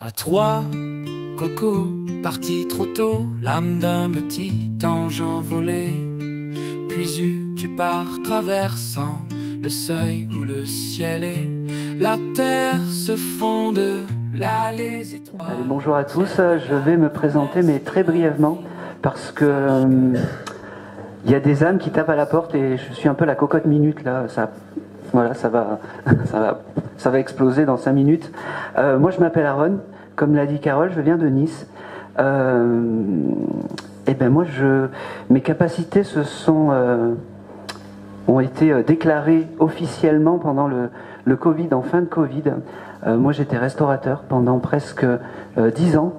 À toi, Coco, parti trop tôt, l'âme d'un petit ange envolé. Puis tu pars traversant le seuil où le ciel est. La terre se fonde, là les étoiles. Allez, bonjour à tous, je vais me présenter mais très brièvement parce que il y a des âmes qui tapent à la porte et je suis un peu la cocotte minute là, voilà, ça va, ça va exploser dans 5 minutes. Moi je m'appelle Aaron, comme l'a dit Carole, je viens de Nice. Et ben moi mes capacités ont été déclarées officiellement pendant le Covid, en fin de Covid. Moi j'étais restaurateur pendant presque 10 ans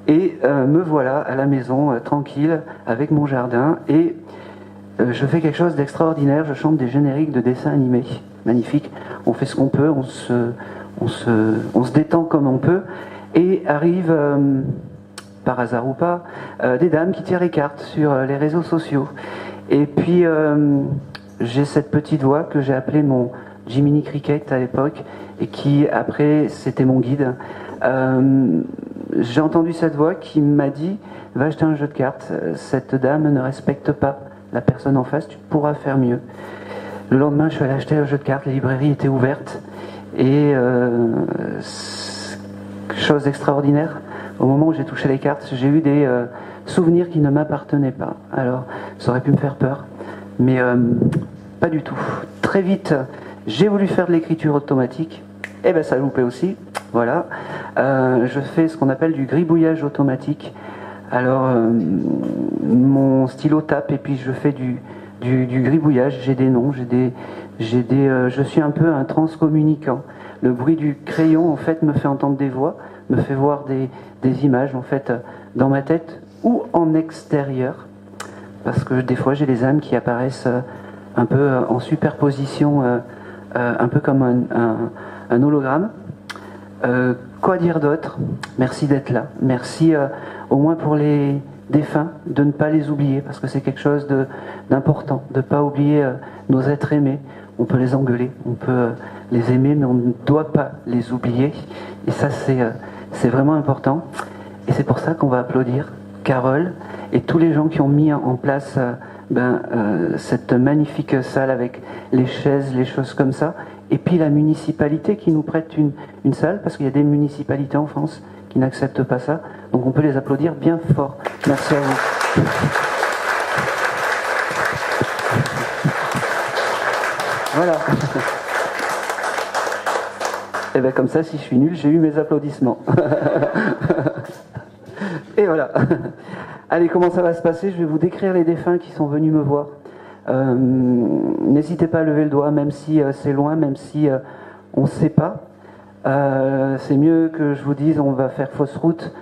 et me voilà à la maison tranquille avec mon jardin et je fais quelque chose d'extraordinaire, je chante des génériques de dessins animés, magnifiques. On fait ce qu'on peut, on se détend comme on peut et arrive, par hasard ou pas, des dames qui tirent les cartes sur les réseaux sociaux. Et puis j'ai cette petite voix que j'ai appelée mon Jiminy Cricket à l'époque et qui après c'était mon guide. J'ai entendu cette voix qui m'a dit va acheter un jeu de cartes, cette dame ne respecte pas la personne en face, tu pourras faire mieux. Le lendemain je suis allé acheter un jeu de cartes, les librairies étaient ouvertes et chose extraordinaire, au moment où j'ai touché les cartes j'ai eu des souvenirs qui ne m'appartenaient pas. Alors ça aurait pu me faire peur mais pas du tout. Très vite j'ai voulu faire de l'écriture automatique, et ben ça a loupé aussi. Voilà, je fais ce qu'on appelle du gribouillage automatique. Alors mon stylo tape et puis je fais du gribouillage. J'ai des noms, je suis un peu un transcommunicant. Le bruit du crayon en fait me fait entendre des voix, me fait voir des images en fait dans ma tête ou en extérieur, parce que des fois j'ai des âmes qui apparaissent un peu en superposition, un peu comme un hologramme. Quoi dire d'autre? Merci d'être là. Merci au moins pour les défunts, de ne pas les oublier, parce que c'est quelque chose d'important, de ne pas oublier nos êtres aimés. On peut les engueuler, on peut les aimer, mais on ne doit pas les oublier. Et ça, c'est vraiment important. Et c'est pour ça qu'on va applaudir Carole et tous les gens qui ont mis en place cette magnifique salle avec les chaises, les choses comme ça. Et puis la municipalité qui nous prête une salle, parce qu'il y a des municipalités en France qui n'acceptent pas ça. Donc on peut les applaudir bien fort. Merci à vous. Voilà. Et bien comme ça, si je suis nul, j'ai eu mes applaudissements. Et voilà. Allez, comment ça va se passer? Je vais vous décrire les défunts qui sont venus me voir. N'hésitez pas à lever le doigt, même si c'est loin, même si on ne sait pas. C'est mieux que je vous dise on va faire fausse route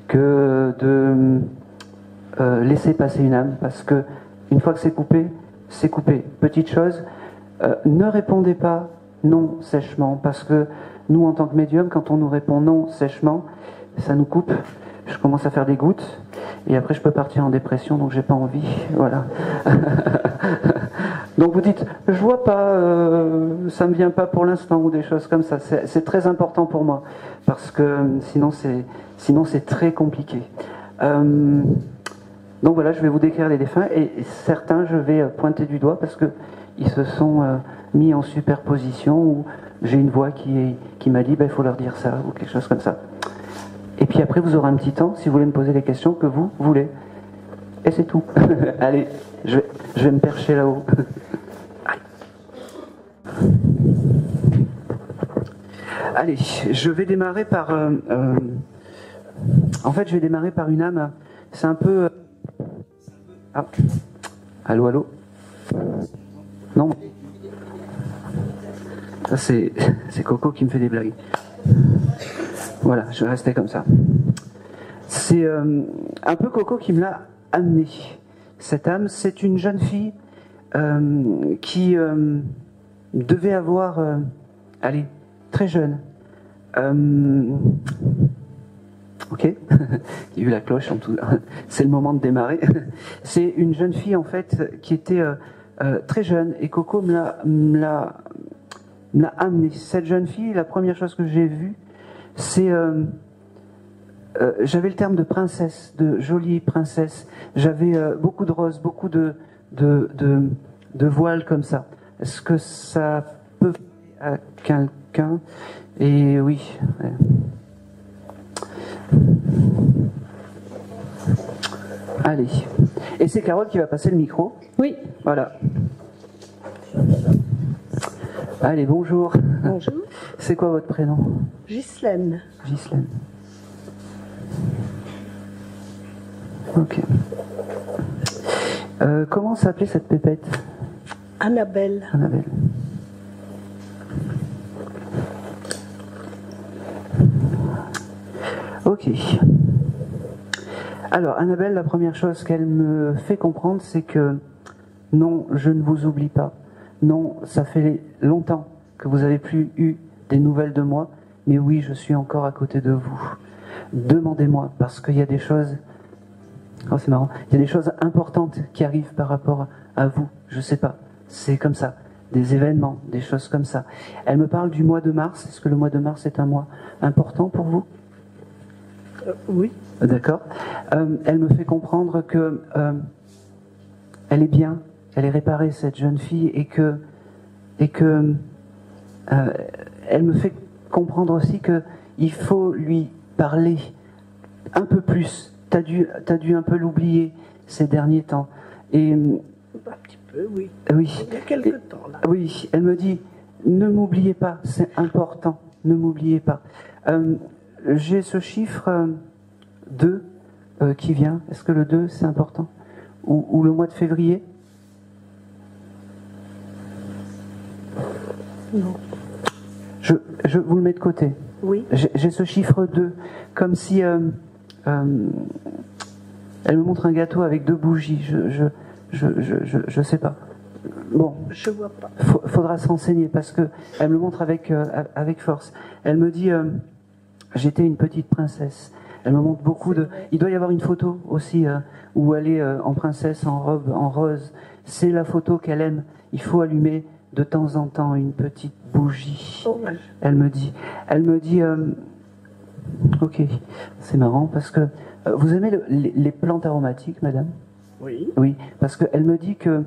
que de laisser passer une âme, parce que une fois que c'est coupé, c'est coupé. Petite chose, ne répondez pas non sèchement, parce que nous en tant que médium, quand on nous répond non sèchement, ça nous coupe. Je commence à faire des gouttes et après je peux partir en dépression, donc j'ai pas envie. Voilà. Donc vous dites je vois pas, ça me vient pas pour l'instant, ou des choses comme ça. C'est très important pour moi parce que sinon c'est très compliqué. Donc voilà, je vais vous décrire les défunts et certains je vais pointer du doigt parce que ils se sont mis en superposition, ou j'ai une voix qui m'a dit il faut leur dire ça, ou quelque chose comme ça. Et puis après, vous aurez un petit temps, si vous voulez me poser les questions que vous voulez. Et c'est tout. Allez, je vais me percher là-haut. Allez, je vais démarrer par... en fait, je vais démarrer par une âme. C'est un peu... Ah. Allô, allô? Non. Ça, c'est Coco qui me fait des blagues. Voilà, je vais rester comme ça. C'est un peu Coco qui me l'a amené. Cette âme, c'est une jeune fille qui devait avoir, allez, très jeune. Ok, il y a eu la cloche en tout. C'est le moment de démarrer. C'est une jeune fille en fait qui était très jeune et Coco me l'a amené. Cette jeune fille, la première chose que j'ai vue, c'est j'avais le terme de princesse, de jolie princesse. J'avais beaucoup de roses, beaucoup de voiles comme ça. Est-ce que ça peut à quelqu'un? Et oui. Allez. Et c'est Carole qui va passer le micro. Oui. Voilà. Allez, bonjour. Bonjour. C'est quoi votre prénom? Ghislaine. Ghislaine. Ok. Comment s'appelait cette pépette? Annabelle. Annabelle. Ok. Alors, Annabelle, la première chose qu'elle me fait comprendre, c'est que non, je ne vous oublie pas. Non, ça fait longtemps que vous n'avez plus eu des nouvelles de moi, mais oui, je suis encore à côté de vous. Demandez-moi, parce qu'il y a des choses... Oh, c'est marrant. Il y a des choses importantes qui arrivent par rapport à vous. Je sais pas. C'est comme ça. Des événements, des choses comme ça. Elle me parle du mois de mars. Est-ce que le mois de mars est un mois important pour vous? Oui. D'accord. Elle me fait comprendre que elle est bien, elle est réparée, cette jeune fille, et que elle me fait comprendre aussi que il faut lui parler un peu plus. T'as dû un peu l'oublier ces derniers temps. Et Un petit peu, oui. oui. Il y a quelque temps, là. Oui, elle me dit, ne m'oubliez pas, c'est important, ne m'oubliez pas. J'ai ce chiffre 2 qui vient. Est-ce que le 2, c'est important? Ou le mois de février? Non. Je vous le mets de côté. Oui. J'ai ce chiffre 2, comme si elle me montre un gâteau avec 2 bougies. Je sais pas. Bon. Je vois pas. Faudra se renseigner parce que elle me le montre avec force. Elle me dit j'étais une petite princesse. Elle me montre beaucoup de... Il doit y avoir une photo aussi où elle est en princesse, en robe, en rose. C'est la photo qu'elle aime. Il faut allumer de temps en temps une petite bougie. Oh, ouais. Elle me dit... ok, c'est marrant parce que... vous aimez les plantes aromatiques, madame? Oui. Oui, parce qu'elle me dit que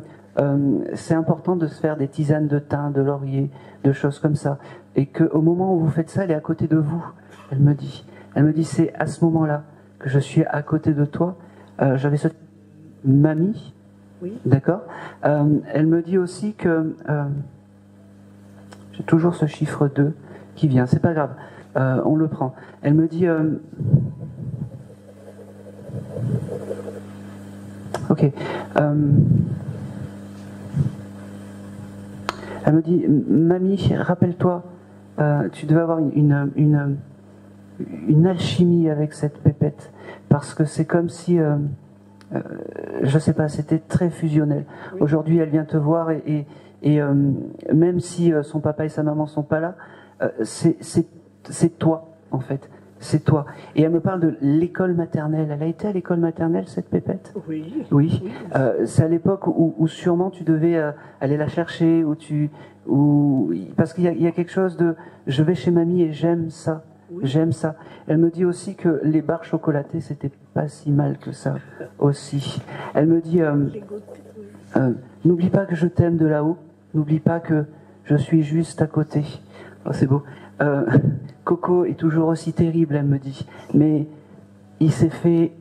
c'est important de se faire des tisanes de thym, de laurier, de choses comme ça. Et qu'au moment où vous faites ça, elle est à côté de vous. Elle me dit, c'est à ce moment-là que je suis à côté de toi. J'avais ce mamie, Oui. d'accord. Elle me dit aussi que j'ai toujours ce chiffre 2 qui vient. C'est pas grave, on le prend. Elle me dit, ok. Elle me dit, mamie, rappelle-toi, tu devais avoir une alchimie avec cette pépette, parce que c'est comme si, je sais pas, c'était très fusionnel. Oui. Aujourd'hui, elle vient te voir et même si son papa et sa maman sont pas là, c'est toi en fait. C'est toi. Et elle me parle de l'école maternelle. Elle a été à l'école maternelle, cette pépette? Oui. Oui. C'est à l'époque où sûrement tu devais aller la chercher, parce qu'il y a quelque chose de... Je vais chez mamie et j'aime ça. Oui. J'aime ça. Elle me dit aussi que les barres chocolatées, c'était pas si mal que ça aussi. Elle me dit... n'oublie pas que je t'aime de là-haut. N'oublie pas que je suis juste à côté. Oh, c'est beau. Coco est toujours aussi terrible, elle me dit, mais il s'est fait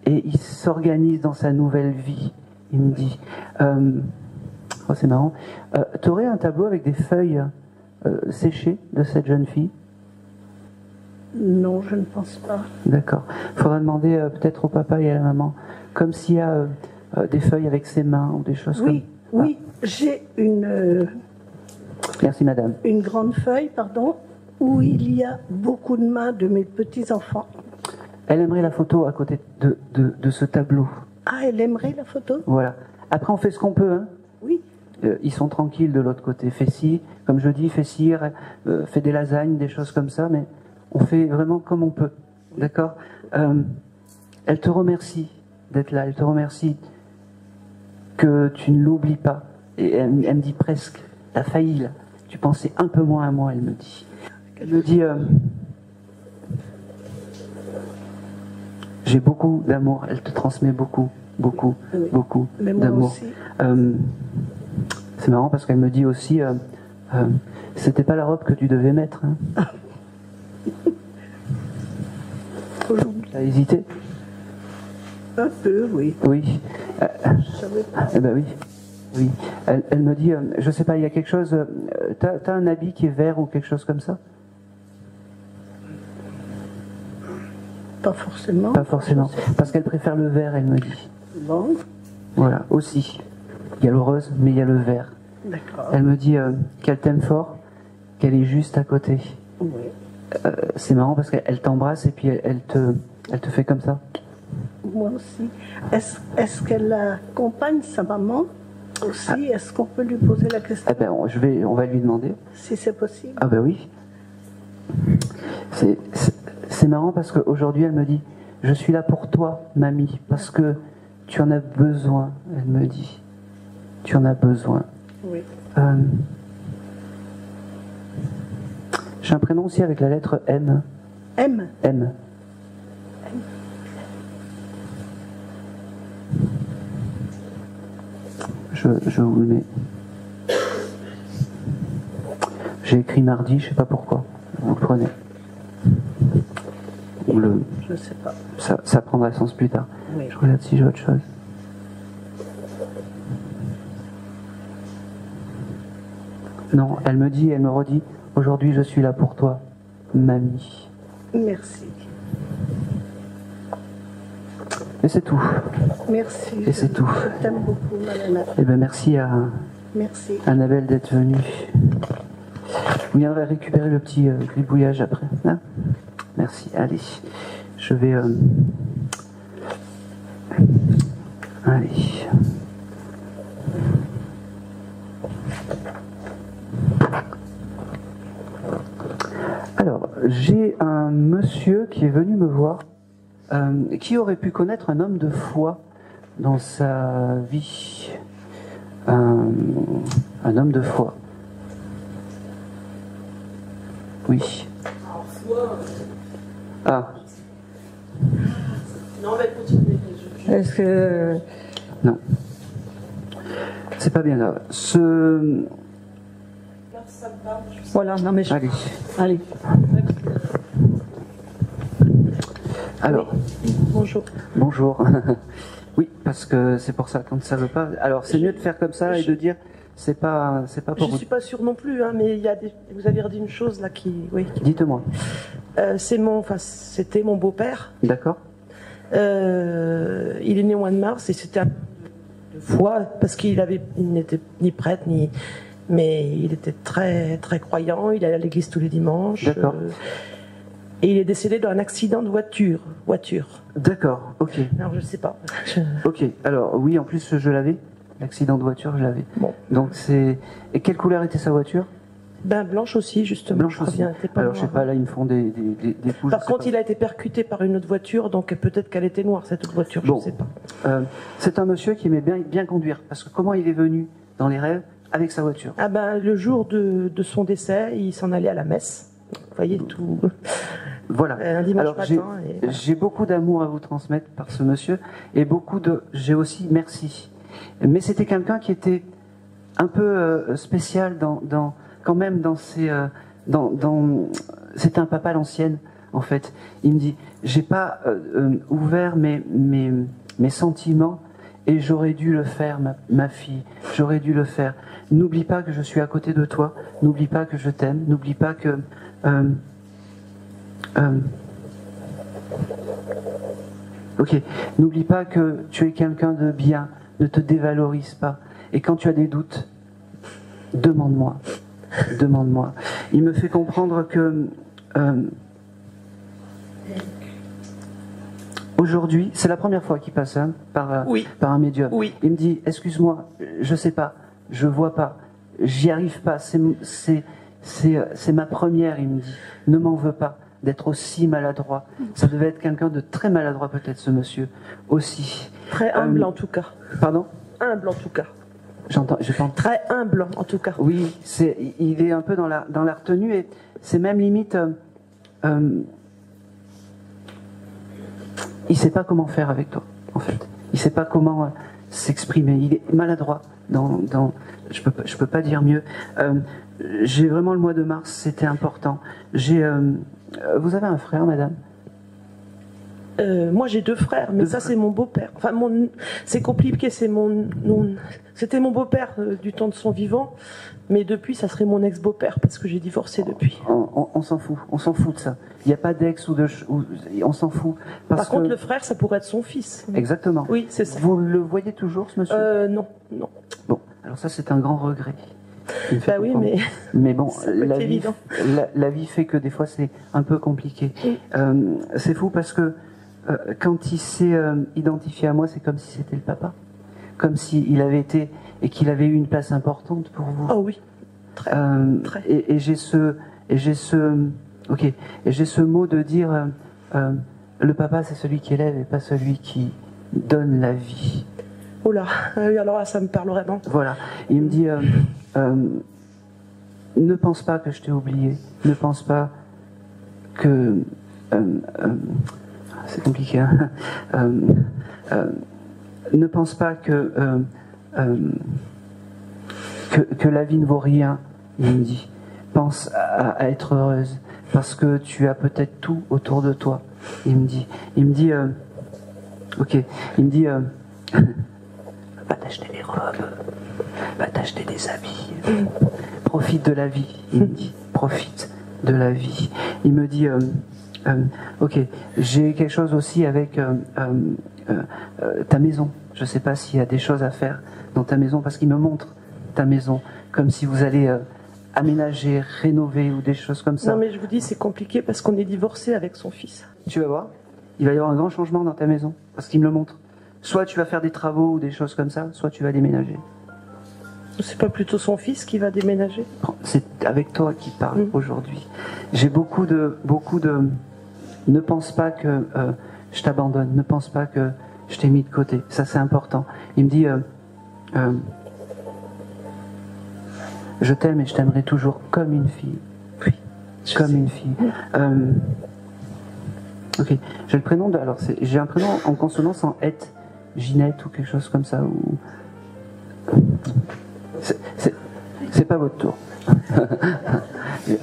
et il s'organise dans sa nouvelle vie. Il me dit, oh, c'est marrant, t'aurais un tableau avec des feuilles séchées de cette jeune fille? Non, je ne pense pas. D'accord. Faudra demander peut-être au papa et à la maman, comme s'il y a des feuilles avec ses mains ou des choses comme... Oui, j'ai une... Merci madame. Une grande feuille, pardon, où il y a beaucoup de mains de mes petits-enfants. Elle aimerait la photo à côté de ce tableau. Ah, elle aimerait la photo? Voilà. Après, on fait ce qu'on peut, hein. Oui. Ils sont tranquilles de l'autre côté. Fais ci, comme je dis, fais cire, fais des lasagnes, des choses comme ça, mais on fait vraiment comme on peut. D'accord? Elle te remercie d'être là. Elle te remercie que tu ne l'oublies pas. Et elle me dit presque, t'as failli là. Tu pensais un peu moins à moi, elle me dit. Elle me dit, J'ai beaucoup d'amour. Elle te transmet beaucoup, beaucoup, Oui. beaucoup Mais moi d'amour. aussi. C'est marrant parce qu'elle me dit aussi, c'était pas la robe que tu devais mettre. Hein. Aujourd'hui, T'as hésité? un peu, oui. Oui. Je savais pas. Eh ben oui. Oui. Elle me dit, je sais pas, il y a quelque chose. T'as un habit qui est vert ou quelque chose comme ça? Pas forcément. Pas forcément. Parce qu'elle préfère le vert, elle me dit. Bon, Voilà, aussi. Il y a le rose, mais il y a le vert. d'accord. Elle me dit qu'elle t'aime fort, qu'elle est juste à côté. Oui. C'est marrant parce qu'elle t'embrasse et puis elle te fait comme ça. Moi aussi. Est-ce qu'elle accompagne sa maman aussi? Est-ce qu'on peut lui poser la question Eh ben, on va lui demander. si c'est possible? Ah ben oui. C'est marrant parce qu'aujourd'hui elle me dit, je suis là pour toi, mamie, parce que tu en as besoin. Elle me dit, tu en as besoin. Oui. J'ai un prénom aussi avec la lettre M. M. M. Je vous le mets. J'ai écrit mardi, je sais pas pourquoi. Vous le prenez. Je ne sais pas. Ça prendra sens plus tard. Oui. Je regarde si j'ai autre chose. Non, elle me dit, elle me redit, aujourd'hui je suis là pour toi, mamie. Merci. Et c'est tout. Merci. Et c'est tout. Je t'aime beaucoup, Malena. Eh ben merci à Merci. Annabelle d'être venue. Vous viendrez récupérer le petit gribouillage après. Hein? Merci. Allez, je vais. Allez. Alors, j'ai un monsieur qui est venu me voir, qui aurait pu connaître un homme de foi dans sa vie. Un homme de foi. Oui. Ah. Non, mais continuez. Est-ce que... Non. C'est pas bien grave. Voilà, non mais... Allez. Allez. Alors. Bonjour. Bonjour. Oui, parce que c'est pour ça, quand ça veut pas. Alors, c'est mieux de faire comme ça et de dire, c'est pas pour Je vous. suis pas sûre non plus, hein, mais il y a vous avez redit une chose là qui, oui. Dites-moi. C'était mon beau-père. D'accord. Il est né au mois de mars et c'était un de foi parce il n'était ni prêtre mais il était très très croyant. Il allait à l'église tous les dimanches. D'accord. Et il est décédé dans un accident de voiture. D'accord. Ok. Alors je sais pas. Ok. Alors oui, en plus je l'avais. L'accident de voiture, je l'avais. Bon. Donc c'est. Et quelle couleur était sa voiture? Ben blanche aussi justement. Blanche je crois aussi. bien, elle était pas Alors je sais noire. pas, là ils me font des pouces. Par je sais contre, pas. il a été percuté par une autre voiture, donc peut-être qu'elle était noire cette autre voiture. Bon. Je sais pas. C'est un monsieur qui aimait bien conduire. Parce que comment il est venu dans les rêves avec sa voiture? Ah ben le jour de son décès, il s'en allait à la messe. Vous voyez tout. Voilà. Un dimanche Alors matin. Et voilà. j'ai beaucoup d'amour à vous transmettre par ce monsieur et j'ai aussi merci. Mais c'était quelqu'un qui était un peu spécial quand même dans ses c'était un papa à l'ancienne en fait. Il me dit j'ai pas ouvert mes sentiments et j'aurais dû le faire ma fille, j'aurais dû le faire. N'oublie pas que je suis à côté de toi, n'oublie pas que je t'aime, n'oublie pas que ok, n'oublie pas que tu es quelqu'un de bien, ne te dévalorise pas. Et quand tu as des doutes, demande-moi. Demande-moi. Il me fait comprendre que aujourd'hui, c'est la première fois qu'il passe par un médium. Oui. Il me dit, excuse-moi, je sais pas, je vois pas, j'y arrive pas, c'est ma première, il me dit. Ne m'en veux pas d'être aussi maladroit. Ça devait être quelqu'un de très maladroit peut-être, ce monsieur, aussi. Très humble en tout cas. Pardon? Humble en tout cas. Je pense. Très humble en tout cas. Oui, il est un peu dans la retenue et c'est même limite. il sait pas comment faire avec toi, en fait. Il sait pas comment s'exprimer. Il est maladroit. Je peux pas dire mieux. J'ai vraiment le mois de mars, c'était important. Vous avez un frère, madame? Moi j'ai 2 frères, mais ça c'est mon beau-père. Enfin, c'est compliqué, c'était mon beau-père du temps de son vivant, mais depuis ça serait mon ex-beau-père parce que j'ai divorcé depuis. On s'en fout de ça. Il n'y a pas d'ex on s'en fout. Par contre, le frère, ça pourrait être son fils. Exactement. Oui, c'est ça. Vous le voyez toujours, ce monsieur? Non. Bon, alors ça c'est un grand regret. Bah oui, mais bon, évident. La vie fait que des fois c'est un peu compliqué. Oui. C'est fou parce que quand il s'est identifié à moi, c'est comme si c'était le papa, comme s'il avait été et qu'il avait eu une place importante pour vous. Oh oui, très. Et j'ai ce mot de dire le papa c'est celui qui élève et pas celui qui donne la vie. Oh là, alors là, ça me parle vraiment. Voilà, il me dit ne pense pas que je t'ai oublié, ne pense pas que c'est compliqué, hein. Ne pense pas que la vie ne vaut rien, il me dit. Pense à être heureuse, parce que tu as peut-être tout autour de toi. Il me dit, va t'acheter des robes, va t'acheter des habits, profite de la vie, il me dit, profite de la vie. Il me dit, ok, j'ai quelque chose aussi avec ta maison. Je ne sais pas s'il y a des choses à faire dans ta maison, parce qu'il me montre ta maison, comme si vous allez aménager, rénover ou des choses comme ça. Non mais je vous dis, c'est compliqué parce qu'on est divorcé avec son fils. Tu vas voir, il va y avoir un grand changement dans ta maison, parce qu'il me le montre. Soit tu vas faire des travaux ou des choses comme ça, soit tu vas déménager. C'est pas plutôt son fils qui va déménager? C'est avec toi qui parle aujourd'hui. J'ai beaucoup de... Ne pense pas que je t'abandonne, ne pense pas que je t'ai mis de côté. Ça, c'est important. Il me dit, je t'aime et je t'aimerai toujours comme une fille. Oui. Comme une fille. Ok. J'ai le prénom de... Alors, j'ai un prénom en consonance en et, Ginette ou quelque chose comme ça. Ou... C'est pas votre tour.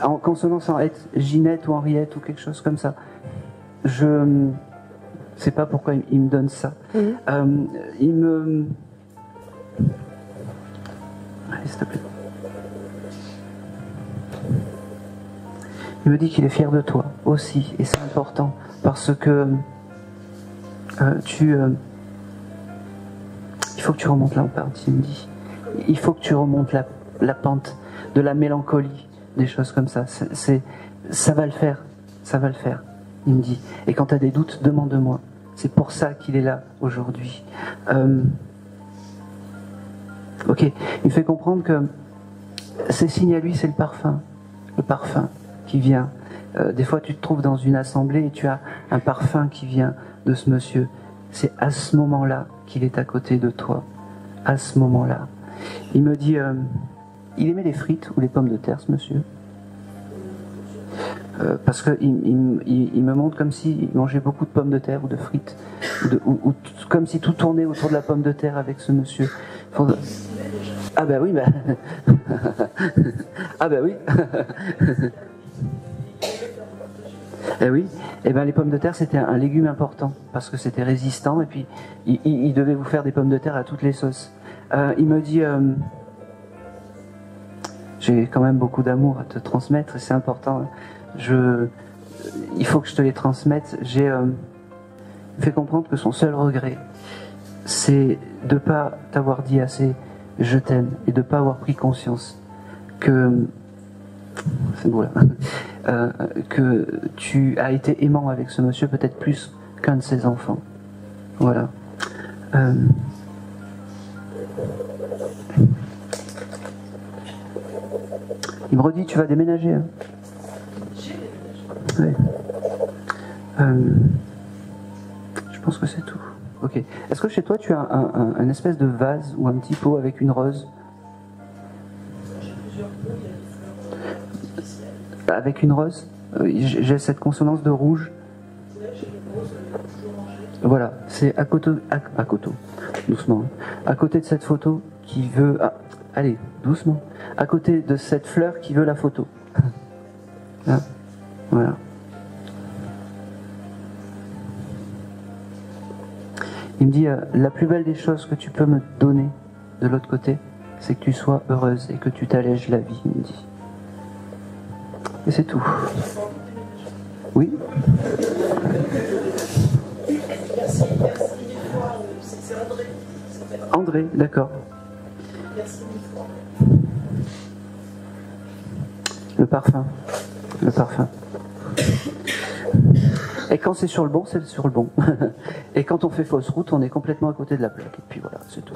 En consonance en et, Ginette ou Henriette ou quelque chose comme ça. Je sais pas pourquoi il me donne ça. Il me... Allez, s'il te plaît. Il me dit qu'il est fier de toi aussi, et c'est important, parce que il faut que tu remontes la pente, il me dit. Il faut que tu remontes la pente de la mélancolie, des choses comme ça. Ça va le faire, ça va le faire. Il me dit, et quand tu as des doutes, demande-moi. C'est pour ça qu'il est là aujourd'hui. Ok, il me fait comprendre que ses signes à lui, c'est le parfum qui vient. Des fois, tu te trouves dans une assemblée et tu as un parfum qui vient de ce monsieur. C'est à ce moment-là qu'il est à côté de toi. À ce moment-là. Il me dit, il aimait les frites ou les pommes de terre, ce monsieur. Parce qu'il me montre comme s'il mangeait beaucoup de pommes de terre ou de frites, ou comme si tout tournait autour de la pomme de terre avec ce monsieur. Ah bah oui, bah... ah bah oui. Eh oui, et ben les pommes de terre c'était un légume important parce que c'était résistant et puis il devait vous faire des pommes de terre à toutes les sauces. Il me dit j'ai quand même beaucoup d'amour à te transmettre et c'est important. Il faut que je te les transmette. J'ai fait comprendre que son seul regret, c'est de ne pas t'avoir dit assez je t'aime et de ne pas avoir pris conscience que c'est beau là, que tu as été aimant avec ce monsieur peut-être plus qu'un de ses enfants. Voilà. Il me redit tu vas déménager. Hein. Ouais. Je pense que c'est tout. Ok. Est-ce que chez toi tu as un espèce de vase ou un petit pot avec une rose? Avec une rose? J'ai cette consonance de rouge. Voilà, c'est à côté, doucement, à côté de cette photo qui veut, allez, doucement, à côté de cette fleur qui veut la photo. Là, voilà. Il me dit, la plus belle des choses que tu peux me donner de l'autre côté, c'est que tu sois heureuse et que tu t'allèges la vie, il me dit. Et c'est tout. Oui. André, d'accord. Le parfum. Le parfum. Et quand c'est sur le bon, c'est sur le bon. Et quand on fait fausse route, on est complètement à côté de la plaque. Et puis voilà, c'est tout.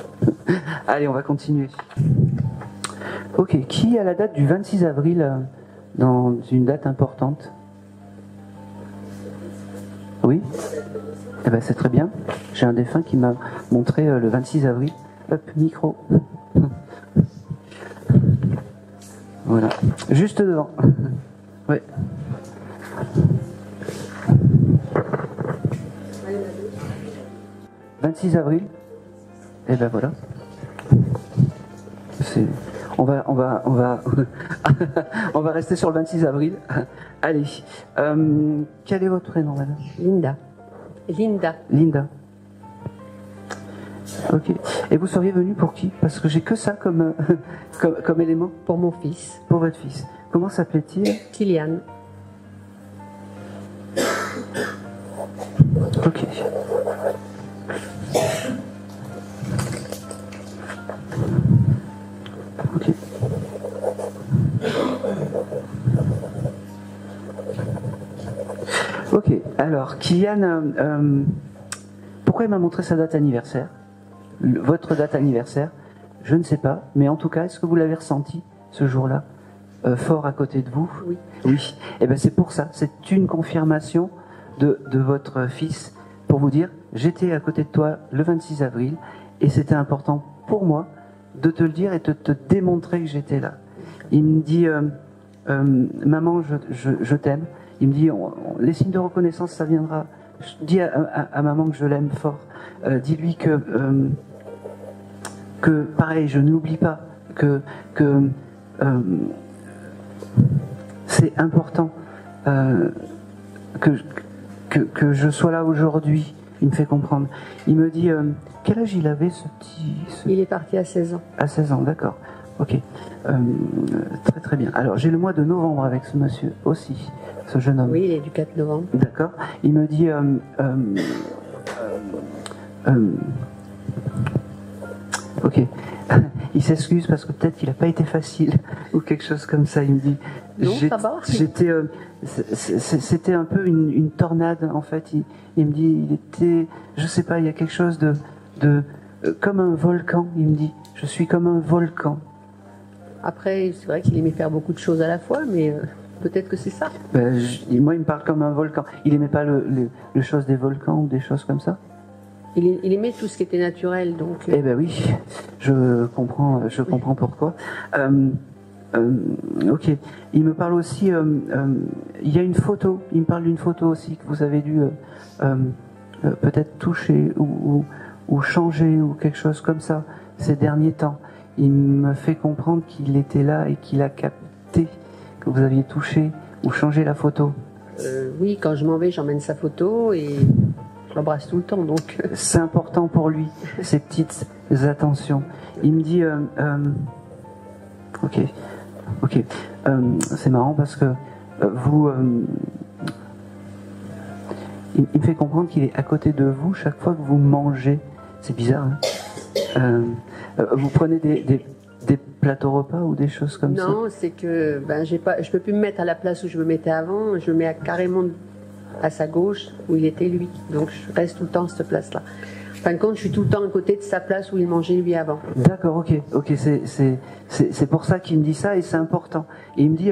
Allez, on va continuer. Ok, qui a la date du 26 avril dans une date importante? Oui? Eh ben c'est très bien. J'ai un défunt qui m'a montré le 26 avril. Hop, micro. Voilà. Juste devant. Oui. « 26 avril ». Et ben voilà. On va on va rester sur le 26 avril. Allez. Quel est votre prénom, madame? Linda. Linda. Linda. Ok. Et vous seriez venue pour qui? Parce que j'ai que ça comme élément. Pour mon fils. Pour votre fils. Comment s'appelait-il? Kylian. Ok. Ok. Ok. Alors, Kylian, pourquoi il m'a montré sa date anniversaire? Votre date anniversaire? Je ne sais pas, mais en tout cas, est-ce que vous l'avez ressenti ce jour-là, fort à côté de vous? Oui. Oui. Et bien, c'est pour ça. C'est une confirmation de votre fils pour vous dire, j'étais à côté de toi le 26 avril et c'était important pour moi de te le dire et de te démontrer que j'étais là. Il me dit, maman, je t'aime. Il me dit, les signes de reconnaissance, ça viendra. Dis à maman que je l'aime fort. Dis-lui que pareil, je n'oublie pas que c'est important que je sois là aujourd'hui. Il me fait comprendre. Il me dit, quel âge il avait ce petit... Il est parti à 16 ans. À 16 ans, d'accord. Ok. Très très bien. Alors j'ai le mois de novembre avec ce monsieur aussi, ce jeune homme. Oui, il est du 4 novembre. D'accord. Il me dit... ok. Il s'excuse parce que peut-être qu'il n'a pas été facile ou quelque chose comme ça. Il me dit... Non, ça va. C'était un peu une tornade en fait. Il me dit, il était... Je sais pas, il y a quelque chose de comme un volcan. Il me dit, je suis comme un volcan. Après, c'est vrai qu'il aimait faire beaucoup de choses à la fois, mais peut-être que c'est ça. Moi, il me parle comme un volcan. Il aimait pas le chose des volcans ou des choses comme ça? Il aimait tout ce qui était naturel, donc... Eh ben oui, je comprends pourquoi. Ok. Il me parle aussi... il y a une photo. Il me parle d'une photo aussi que vous avez dû peut-être toucher ou changer ou quelque chose comme ça ces derniers temps. Il me fait comprendre qu'il était là et qu'il a capté que vous aviez touché ou changé la photo. Oui, quand je m'en vais, j'emmène sa photo et je l'embrasse tout le temps. Donc c'est important pour lui, ces petites attentions. Il me dit, ok, c'est marrant parce que vous, il me fait comprendre qu'il est à côté de vous chaque fois que vous mangez. C'est bizarre, hein? Vous prenez des plateaux repas ou des choses comme ça? Non, c'est que je peux plus me mettre à la place où je me mettais avant. Je me mets carrément à sa gauche où il était lui. Donc je reste tout le temps à cette place-là. En fin de compte, je suis tout le temps à côté de sa place où il mangeait lui avant. D'accord, ok, c'est pour ça qu'il me dit ça et c'est important. Et il me dit,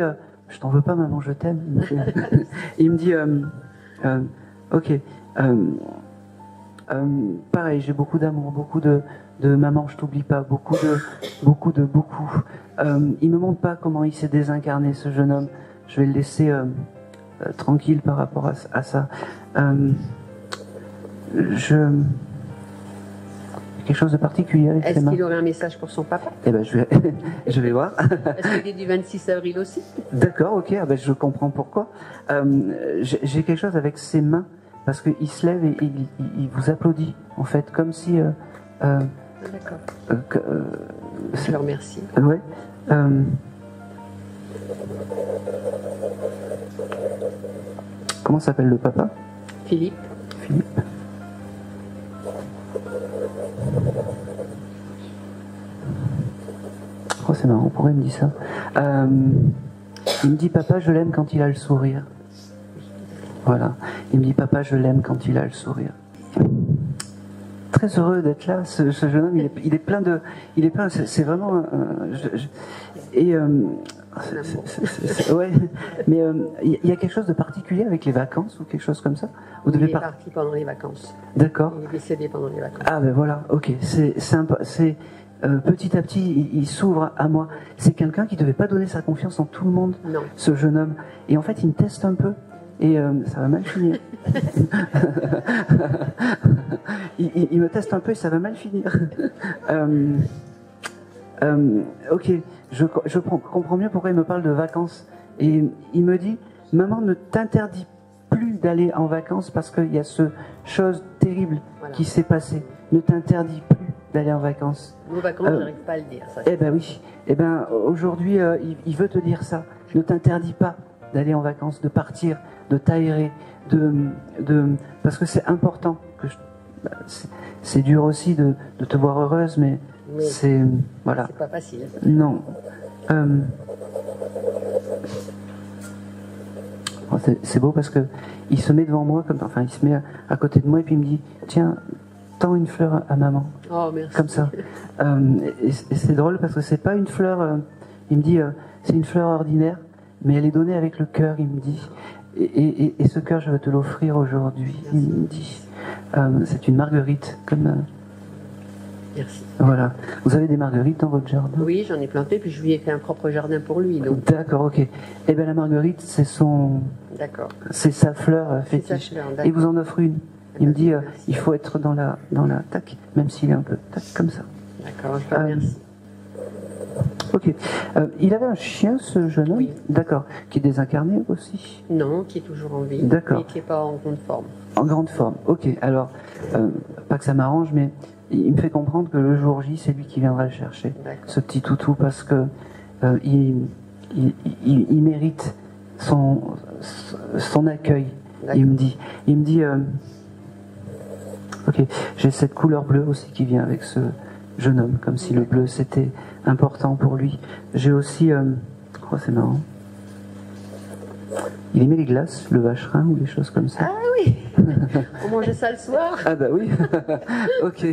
je t'en veux pas, maman, je t'aime. Il me dit, ok. Pareil, j'ai beaucoup d'amour, beaucoup de maman, je t'oublie pas, beaucoup. Il me montre pas comment il s'est désincarné, ce jeune homme. Je vais le laisser tranquille par rapport à ça. Quelque chose de particulier avec ses mains. Est-ce qu'il aurait un message pour son papa? Eh ben, je vais voir. Est-ce qu'il est du 26 avril aussi? D'accord, ok, ah ben, je comprends pourquoi. J'ai quelque chose avec ses mains, parce qu'il se lève et il vous applaudit, en fait, comme si... D'accord. Je le remercie. Ouais. Comment s'appelle le papa? Philippe. Philippe. Oh, c'est marrant, pourquoi il me dit ça? Il me dit, papa, je l'aime quand il a le sourire. Voilà. Il me dit, papa, je l'aime quand il a le sourire. Très heureux d'être là. Ce jeune homme, il est plein de... C'est vraiment... ouais, mais il y a quelque chose de particulier avec les vacances ou quelque chose comme ça? Vous devez Il est parti pendant les vacances. D'accord. Il est décédé pendant les vacances. Ah ben voilà, ok. Petit à petit, il s'ouvre à moi. C'est quelqu'un qui ne devait pas donner sa confiance en tout le monde, Non. ce jeune homme. Et en fait, il me teste un peu. Et ça va mal finir. Il me teste un peu et ça va mal finir. Ok, je comprends mieux pourquoi il me parle de vacances. Et il me dit, maman ne t'interdit plus d'aller en vacances parce qu'il y a ce chose terrible qui s'est passé. Ne t'interdit plus d'aller en vacances. Nos vacances, je n'arrive pas à le dire. Ça. Eh ben oui. Eh ben aujourd'hui, il veut te dire ça. Ne t'interdis pas d'aller en vacances, de partir, de t'aérer, parce que c'est important. C'est dur aussi de te voir heureuse, mais c'est voilà. C'est pas facile. Non. C'est beau parce que il se met devant moi, il se met à côté de moi et puis il me dit, tiens, tends une fleur à maman. Oh, merci. Comme ça. Et c'est drôle parce que c'est pas une fleur. Il me dit, c'est une fleur ordinaire, mais elle est donnée avec le cœur. Il me dit, et ce cœur, je veux te l'offrir aujourd'hui. Il me dit, c'est une marguerite, comme. Merci. Voilà. Vous avez des marguerites dans votre jardin? Oui, j'en ai planté, puis je lui ai fait un propre jardin pour lui. D'accord, ok. Eh bien, la marguerite, c'est sa fleur fétiche. Il vous en offre une. Il me dit, il faut être dans la tac, même s'il est un peu tac, comme ça. D'accord, je te remercie. Ok. Il avait un chien, ce jeune homme? Oui. D'accord. Qui est désincarné aussi? Non, qui est toujours en vie. D'accord. Mais qui n'est pas en grande forme. En grande forme, ok. Alors, pas que ça m'arrange, mais il me fait comprendre que le jour J, c'est lui qui viendra le chercher, ce petit toutou, parce que il mérite son accueil. Il me dit, ok, j'ai cette couleur bleue aussi qui vient avec ce jeune homme, comme si le bleu c'était important pour lui. J'ai aussi, oh c'est marrant, il aimait les glaces, le vacherin ou des choses comme ça. Ah oui. On mangeait ça le soir. Ah bah oui. Ok.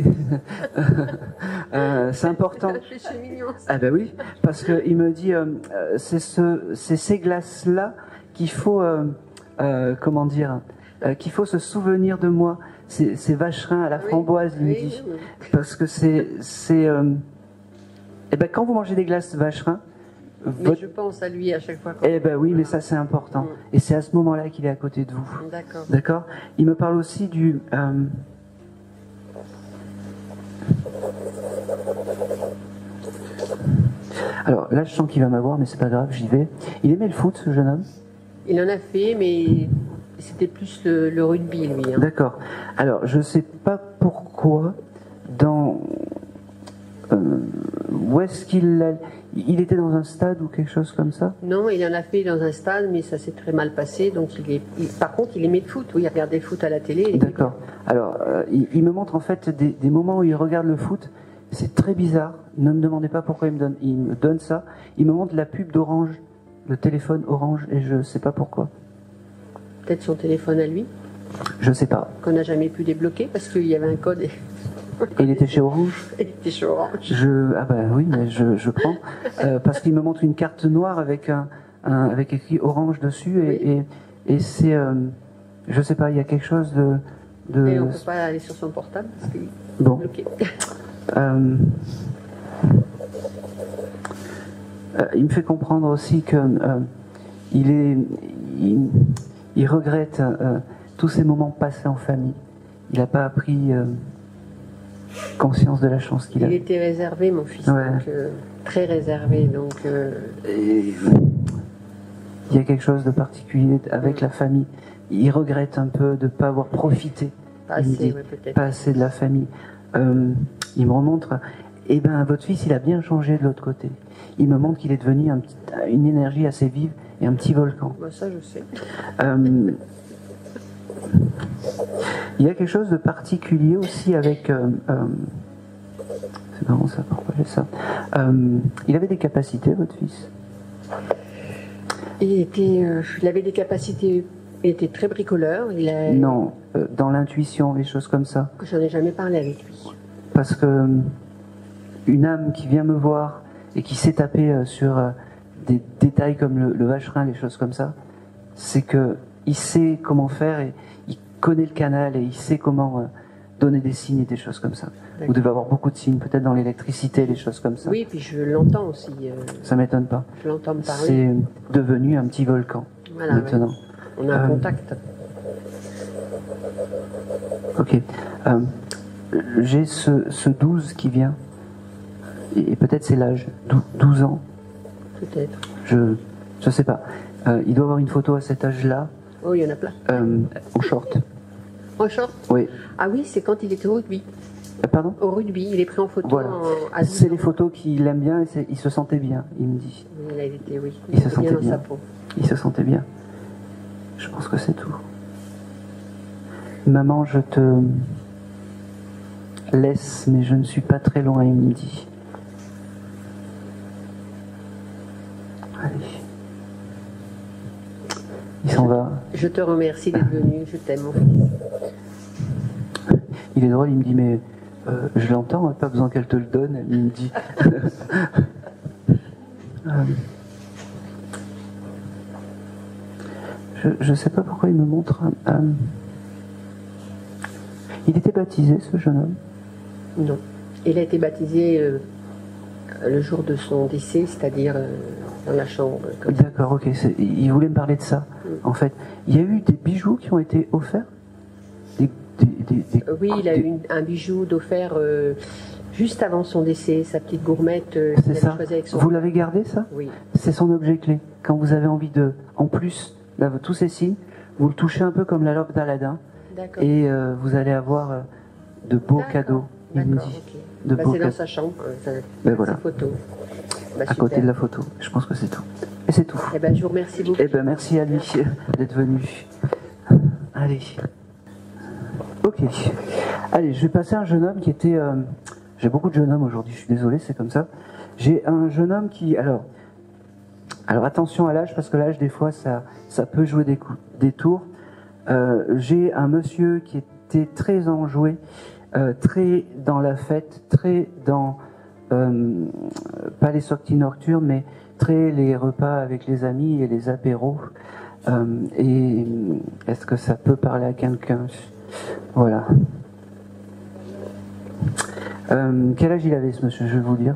C'est important. C'est mignon, ça. Ah bah oui, parce que il me dit, c'est ces glaces-là qu'il faut, comment dire, qu'il faut se souvenir de moi. Ces vacherins à la framboise, il me dit, parce que eh ben quand vous mangez des glaces vacherins. Mais je pense à lui à chaque fois. Eh ben oui, mais ça c'est important. Et c'est à ce moment-là qu'il est à côté de vous. D'accord. D'accord. Il me parle aussi du... Alors là, je sens qu'il va m'avoir, mais c'est pas grave, j'y vais. Il aimait le foot, ce jeune homme? Il en a fait, mais c'était plus le rugby, lui. Hein. D'accord. Alors, je sais pas pourquoi, où est-ce il était dans un stade ou quelque chose comme ça? Non, il en a fait dans un stade, mais ça s'est très mal passé. Donc par contre, il aimait le foot. Oui, il regardait le foot à la télé. D'accord. Alors, il me montre en fait des moments où il regarde le foot. C'est très bizarre. Ne me demandez pas pourquoi il me donne ça. Il me montre la pub d'Orange, le téléphone Orange, et je sais pas pourquoi. Peut-être son téléphone à lui? Je sais pas. Qu'on n'a jamais pu débloquer parce qu'il y avait un code. Et il était chez Orange? Il était chez Orange. Ah bah oui, mais je prends. Parce qu'il me montre une carte noire avec avec écrit Orange dessus et c'est, je sais pas, il y a quelque chose de... Et on peut pas aller sur son portable parce qu'il est bloqué. Il me fait comprendre aussi que il il regrette tous ces moments passés en famille. Il n'a pas pris conscience de la chance qu'il a. Il était réservé, mon fils, Ouais. donc, très réservé. Donc, Et il y a quelque chose de particulier avec la famille. Il regrette un peu de ne pas avoir profité. pas Il me assez, dit, ouais, peut-être. pas assez de la famille. Il me remontre, eh ben, votre fils, il a bien changé de l'autre côté. Il me montre qu'il est devenu une énergie assez vive et un petit volcan. Bah, ça, je sais. Il y a quelque chose de particulier aussi avec... c'est marrant ça, pourquoi j'ai ça. Il avait des capacités, votre fils? Il avait des capacités, il était très bricoleur. Non, dans l'intuition, les choses comme ça. J'en ai jamais parlé avec lui. Parce que une âme qui vient me voir et qui s'est tapée sur des détails comme le vacherin, les choses comme ça, c'est que il sait comment faire et il connaît le canal et il sait comment donner des signes et des choses comme ça. Vous devez avoir beaucoup de signes, peut-être dans l'électricité, les choses comme ça. Oui, puis je l'entends aussi. Ça m'étonne pas. Je l'entends me parler. C'est devenu un petit volcan Voilà, maintenant. ouais. On a un contact. Ok. J'ai ce 12 qui vient. Et peut-être c'est l'âge. 12 ans. Peut-être. Je sais pas. Il doit avoir une photo à cet âge-là. Oh, il y en a plein. En short. En short? Oui. Ah oui, c'est quand il était au rugby. Pardon? Au rugby, il est pris en photo. Voilà. À 12 C'est ans. les photos qu'il aime bien et il se sentait bien, il me dit. Il était, oui. Il se était sentait dans bien. sa peau. Il se sentait bien. Je pense que c'est tout. Maman, je te laisse, mais je ne suis pas très loin, il me dit. Allez. Il s'en va. Je te remercie d'être venu. Je t'aime, mon fils. Il est drôle, il me dit, mais je l'entends, pas besoin qu'elle te le donne, il me dit. Je ne sais pas pourquoi il me montre. Il était baptisé, ce jeune homme? Non. Il a été baptisé le jour de son décès, c'est-à-dire dans la chambre. Comme ça. D'accord, ok. Il voulait me parler de ça, en fait. Il y a eu des bijoux qui ont été offerts? Oui, il a eu un bijou d'offert juste avant son décès, sa petite gourmette qu'il C'est avait ça. choisie avec son... Vous l'avez gardé, ça? Oui. C'est son objet clé. Quand vous avez envie de, en plus d'avoir tous ces signes, vous le touchez un peu comme la lampe d'Aladin, D'accord. et vous allez avoir de beaux D'accord. cadeaux, il me D'accord, dit. ok. De Bah, beaux c'est dans cadeaux. sa chambre, Ben voilà. sa photo. Bah, À côté super. de la photo. Je pense que c'est tout. Et c'est tout. Eh ben, je vous remercie beaucoup. Eh ben, merci à lui d'être venu. Allez. Ok. Allez, je vais passer à un jeune homme qui était... J'ai beaucoup de jeunes hommes aujourd'hui, je suis désolé, c'est comme ça. J'ai un jeune homme qui... Alors attention à l'âge, parce que l'âge, des fois, ça peut jouer des tours. J'ai un monsieur qui était très enjoué, très dans la fête, très dans... pas les sorties nocturnes, mais très les repas avec les amis et les apéros. Et est-ce que ça peut parler à quelqu'un? Voilà. Quel âge il avait, ce monsieur? Je vais vous dire.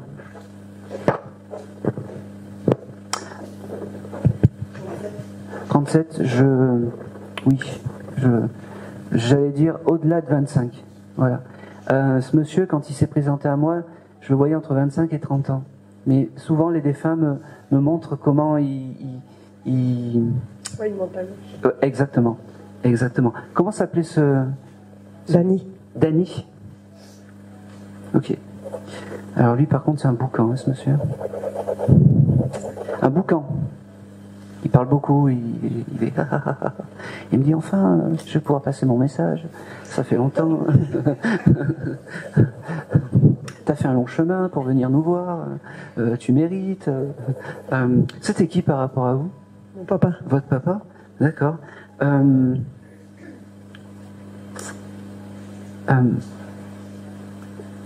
« 37, j'allais dire au-delà de 25. Voilà. Ce monsieur, quand il s'est présenté à moi, je le voyais entre 25 et 30 ans. Mais souvent, les défunts me montrent comment il... Oui, une montagne. Exactement. Comment s'appelait ce... Dany. Dany. Ok. Alors lui, par contre, c'est un boucan, hein, ce monsieur. Un boucan. Il parle beaucoup, il est... Il me dit, enfin, je vais pouvoir passer mon message. Ça fait longtemps. T'as fait un long chemin pour venir nous voir. Tu mérites. C'était qui par rapport à vous? Mon papa. Votre papa? D'accord.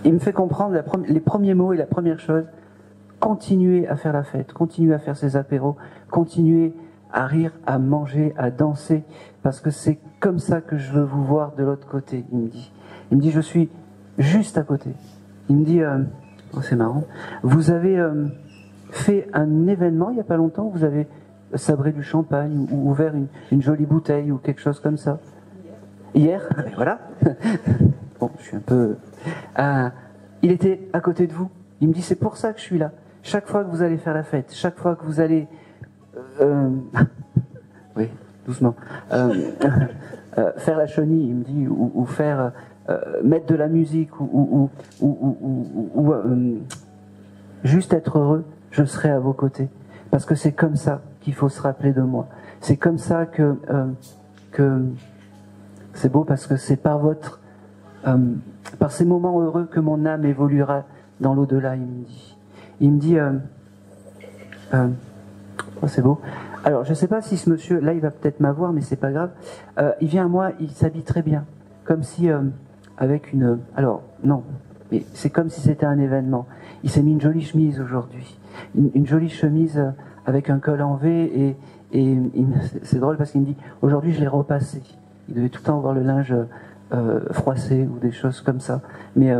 Il me fait comprendre les premiers mots et la première chose. Continuez à faire la fête, continuez à faire ces apéros, continuez à rire, à manger, à danser, parce que c'est comme ça que je veux vous voir de l'autre côté, il me dit. Il me dit, je suis juste à côté. Il me dit, oh, c'est marrant, vous avez fait un événement il n'y a pas longtemps, vous avez sabré du champagne ou ouvert une jolie bouteille ou quelque chose comme ça? Hier? Ah ben voilà. Bon, je suis un peu... il était à côté de vous. Il me dit, c'est pour ça que je suis là. Chaque fois que vous allez faire la fête, chaque fois que vous allez... oui, doucement. Faire la chenille, il me dit, ou faire... mettre de la musique, ou juste être heureux, je serai à vos côtés. Parce que c'est comme ça qu'il faut se rappeler de moi. C'est comme ça que c'est beau, parce que c'est par ces moments heureux que mon âme évoluera dans l'au-delà, il me dit. Il me dit, oh, c'est beau. Alors, je ne sais pas si ce monsieur, là, il va peut-être m'avoir, mais c'est pas grave. Il vient à moi, il s'habille très bien, comme si avec une. Alors, non, mais c'est comme si c'était un événement. Il s'est mis une jolie chemise aujourd'hui, une jolie chemise avec un col en V, et c'est drôle parce qu'il me dit, aujourd'hui, je l'ai repassé. Il devait tout le temps avoir le linge froissé ou des choses comme ça. Mais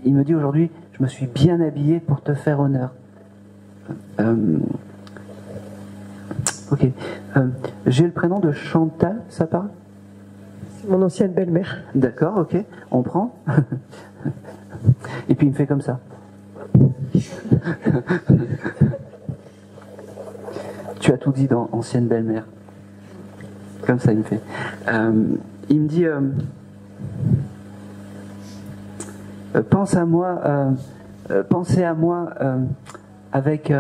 il me dit, aujourd'hui, je me suis bien habillé pour te faire honneur. Ok. J'ai le prénom de Chantal, ça parle? C'est mon ancienne belle-mère. D'accord, ok. On prend. Et puis il me fait comme ça. Tu as tout dit dans ancienne belle-mère. Comme ça il me fait. Il me dit, pense à moi, pensez à moi avec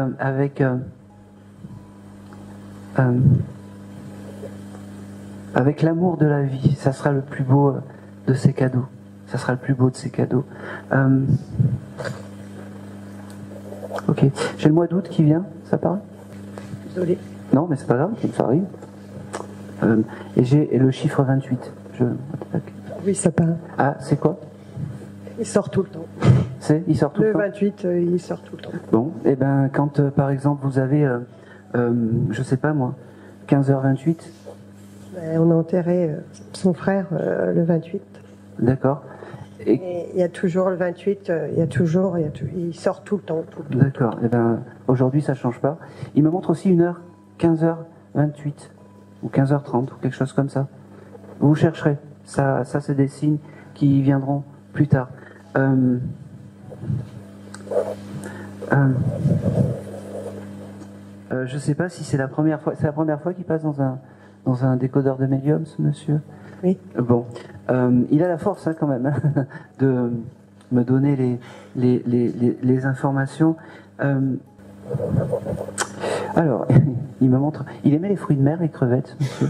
l'amour de la vie. Ça sera le plus beau de ces cadeaux. Ça sera le plus beau de ces cadeaux. Ok. J'ai le mois d'août qui vient, ça parle? Désolée. Non, mais c'est pas grave, ça arrive. Et j'ai le chiffre 28. Oui, ça parle. Ah, c'est quoi? Il sort tout le temps. Il sort tout le temps? Le 28, il sort tout le temps. Bon, et ben quand par exemple vous avez, je sais pas moi, 15h28. On a enterré son frère le 28. D'accord. Et il y a toujours le 28, il sort tout le temps. D'accord. Et ben aujourd'hui ça change pas. Il me montre aussi une heure, 15h28 ou 15h30 ou quelque chose comme ça. Vous chercherez. Ça c'est des signes qui viendront plus tard. Je sais pas si c'est la première fois. C'est la première fois qu'il passe dans un décodeur de médium, ce monsieur. Oui. Bon, il a la force quand même de me donner les informations. Alors, il me montre. Il aimait les fruits de mer, les crevettes, monsieur.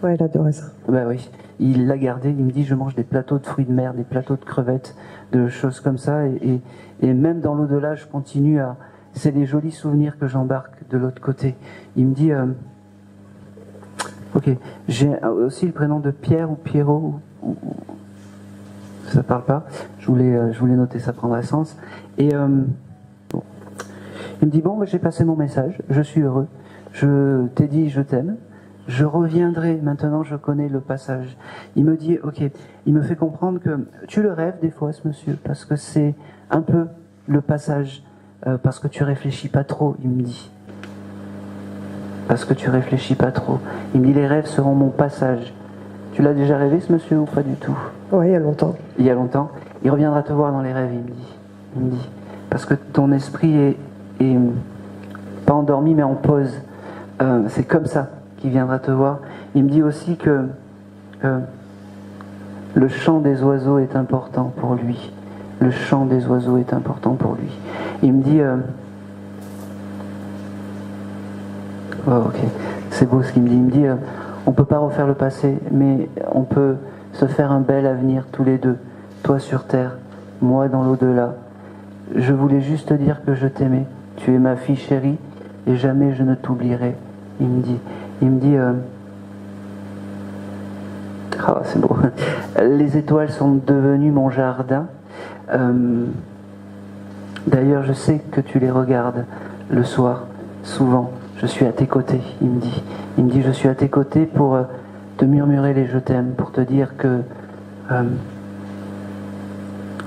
Ouais, il adorait ça. Bah oui, il l'a gardé. Il me dit, je mange des plateaux de fruits de mer, des plateaux de crevettes, de choses comme ça, et même dans l'au-delà, je continue à. C'est des jolis souvenirs que j'embarque de l'autre côté. Il me dit. Ok, j'ai aussi le prénom de Pierre ou Pierrot, ça parle pas. Je voulais noter, ça prendrait sens. Et bon. Il me dit bon, j'ai passé mon message, je suis heureux, je t'ai dit je t'aime, je reviendrai. Maintenant, je connais le passage. Il me dit ok, il me fait comprendre que tu le rêves des fois, ce monsieur, parce que c'est un peu le passage, parce que tu réfléchis pas trop. Il me dit. Parce que tu réfléchis pas trop. Il me dit les rêves seront mon passage. Tu l'as déjà rêvé, ce monsieur, ou pas du tout? Oui, il y a longtemps. Il y a longtemps. Il reviendra te voir dans les rêves, il me dit. Il me dit. Parce que ton esprit est pas endormi, mais en pause. C'est comme ça qu'il viendra te voir. Il me dit aussi que le chant des oiseaux est important pour lui. Le chant des oiseaux est important pour lui. Il me dit... Oh, ok, c'est beau ce qu'il me dit. Il me dit, on peut pas refaire le passé, mais on peut se faire un bel avenir tous les deux. Toi sur terre, moi dans l'au-delà. Je voulais juste te dire que je t'aimais. Tu es ma fille chérie et jamais je ne t'oublierai. Il me dit, oh, c'est beau. Les étoiles sont devenues mon jardin. D'ailleurs, je sais que tu les regardes le soir, souvent. Je suis à tes côtés, il me dit. Il me dit, je suis à tes côtés pour te murmurer les je t'aime, pour te dire que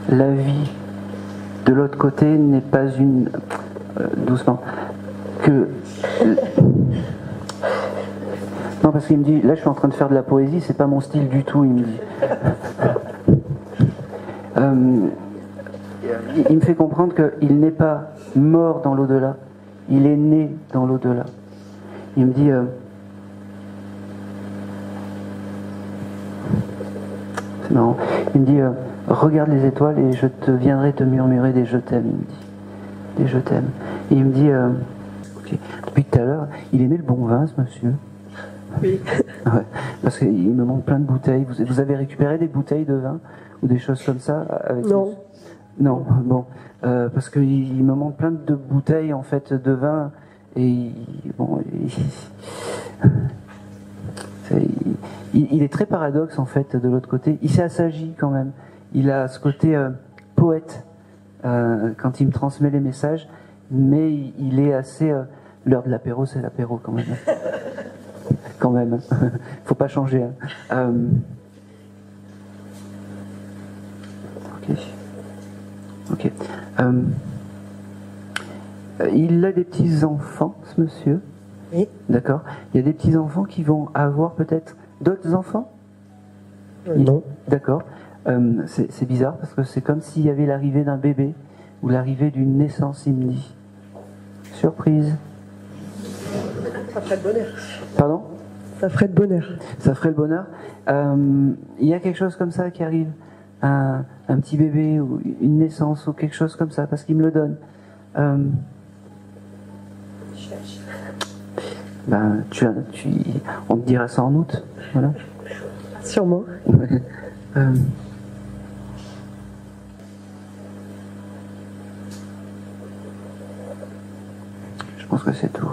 la vie de l'autre côté n'est pas une... doucement. Que Non, parce qu'il me dit, là je suis en train de faire de la poésie, c'est pas mon style du tout, il me dit. Il me fait comprendre qu'il n'est pas mort dans l'au-delà, il est né dans l'au-delà. Il me dit, c'est marrant, il me dit, regarde les étoiles et je te viendrai te murmurer des je t'aime, il me dit. Des je t'aime. Et il me dit, ok, depuis tout à l'heure, il aimait le bon vin, ce monsieur. Oui. Ouais, parce qu'il me manque plein de bouteilles. Vous avez récupéré des bouteilles de vin ou des choses comme ça avec Non. Non, bon, parce qu'il me manque plein de bouteilles en fait de vin et bon, il est très paradoxe en fait de l'autre côté. Il s'est assagi quand même. Il a ce côté poète quand il me transmet les messages, mais il est assez l'heure de l'apéro, c'est l'apéro quand même. Quand même, faut pas changer. Hein. Ok. Il a des petits-enfants, ce monsieur. Oui. D'accord. Il y a des petits-enfants qui vont avoir peut-être d'autres enfants. Non. D'accord. C'est bizarre parce que c'est comme s'il y avait l'arrivée d'un bébé ou l'arrivée d'une naissance, il me dit. Surprise. Ça ferait le bonheur. Pardon ? Ça ferait le bonheur. Ça ferait le bonheur. Il y a quelque chose comme ça qui arrive. Un petit bébé ou une naissance ou quelque chose comme ça parce qu'il me le donne. Ben, on te dira ça en août. Voilà. Sûrement. Je pense que c'est tout.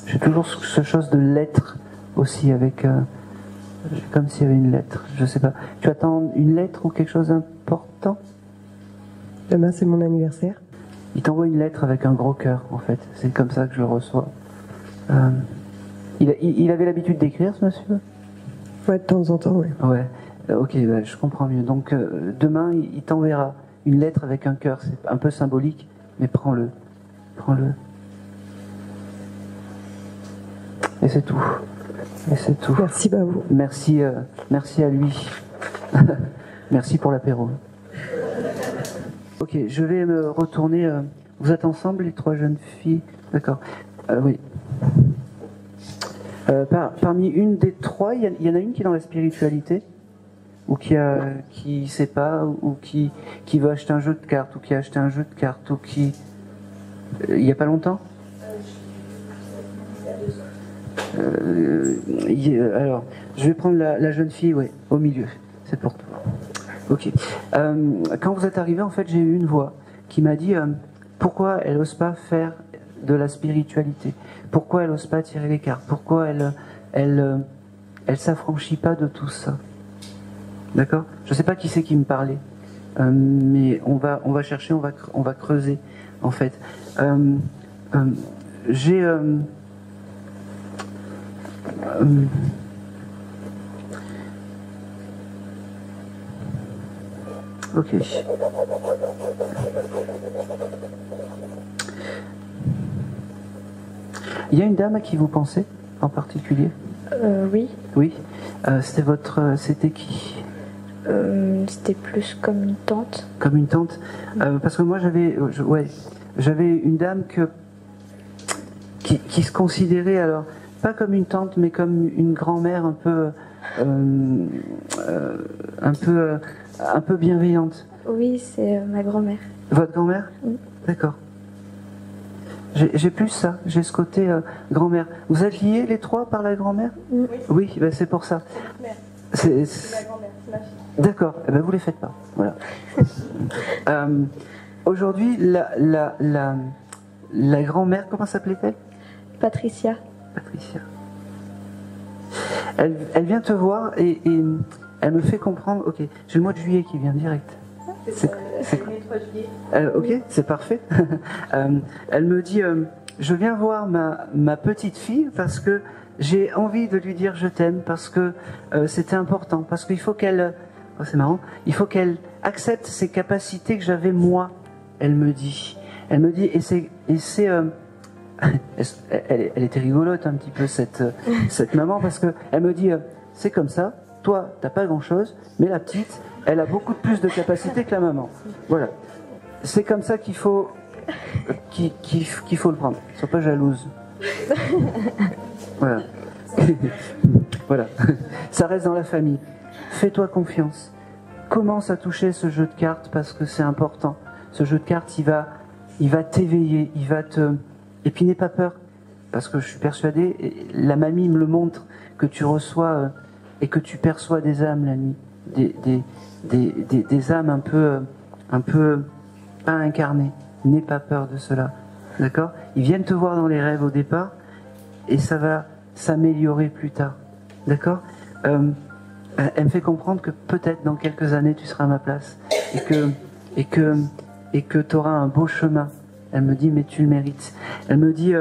J'ai toujours ce chose de lettre aussi avec... comme s'il y avait une lettre. Je sais pas. Tu attends une lettre ou quelque chose d'important ? Demain, c'est mon anniversaire. Il t'envoie une lettre avec un gros cœur, en fait. C'est comme ça que je le reçois. Il avait l'habitude d'écrire, ce monsieur ? Ouais, de temps en temps, oui. Ouais. Ok, bah, je comprends mieux. Donc, demain, il t'enverra une lettre avec un cœur. C'est un peu symbolique, mais prends-le. Prends-le. Et c'est tout. Et c'est tout. Merci, Babou. Merci, merci à lui. Merci pour l'apéro. Ok, je vais me retourner. Vous êtes ensemble, les trois jeunes filles ? D'accord. Oui. Parmi une des trois, il y en a une qui est dans la spiritualité, ou qui sait pas, ou qui veut acheter un jeu de cartes, ou qui a acheté un jeu de cartes, ou qui... il n'y a pas longtemps ? Alors, je vais prendre la jeune fille, ouais, au milieu. C'est pour toi. Ok. Quand vous êtes arrivé, en fait, j'ai eu une voix qui m'a dit pourquoi elle n'ose pas faire de la spiritualité, pourquoi elle n'ose pas tirer les cartes, pourquoi elle s'affranchit pas de tout ça. D'accord ? Je sais pas qui c'est qui me parlait, mais on va chercher, on va creuser, en fait. J'ai ok. Il y a une dame à qui vous pensez en particulier ? Oui. Oui. C'était qui ? C'était plus comme une tante. Comme une tante. Parce que moi j'avais une dame qui se considérait alors pas comme une tante mais comme une grand-mère un peu bienveillante. Oui, c'est ma grand-mère. Votre grand-mère ? Oui. D'accord. J'ai plus ça, j'ai ce côté grand-mère. Vous êtes liés les trois par la grand-mère ? Oui. Oui, ben c'est pour ça. C'est ma grand-mère, c'est ma fille. D'accord, eh ben vous les faites pas. Voilà. Aujourd'hui, la grand-mère, comment s'appelait-elle ? Patricia. Patricia. Elle vient te voir et elle me fait comprendre. Ok, j'ai le mois de juillet qui vient direct. C'est le 3 juillet. Ok, c'est parfait. Elle me dit, je viens voir ma petite fille parce que j'ai envie de lui dire je t'aime, parce que c'était important, parce qu'il faut qu'elle... Oh, c'est marrant. Il faut qu'elle accepte ces capacités que j'avais moi, elle me dit. Elle me dit, et c'est elle était rigolote un petit peu cette maman, parce qu'elle me dit, c'est comme ça, toi t'as pas grand chose, mais la petite, elle a beaucoup plus de capacité que la maman. Voilà. C'est comme ça qu'il faut le prendre. Sois pas jalouse. Voilà. Voilà. Ça reste dans la famille. Fais-toi confiance. Commence à toucher ce jeu de cartes parce que c'est important. Ce jeu de cartes, il va t'éveiller, il va te... Et puis n'aie pas peur, parce que je suis persuadé, la mamie me le montre, que tu reçois et que tu perçois des âmes la nuit, des âmes un peu pas incarnées. N'aie pas peur de cela, d'accord? Ils viennent te voir dans les rêves au départ, et ça va s'améliorer plus tard, d'accord? Elle me fait comprendre que peut-être dans quelques années tu seras à ma place, et que tu auras un beau chemin. Elle me dit, mais tu le mérites. Elle me dit,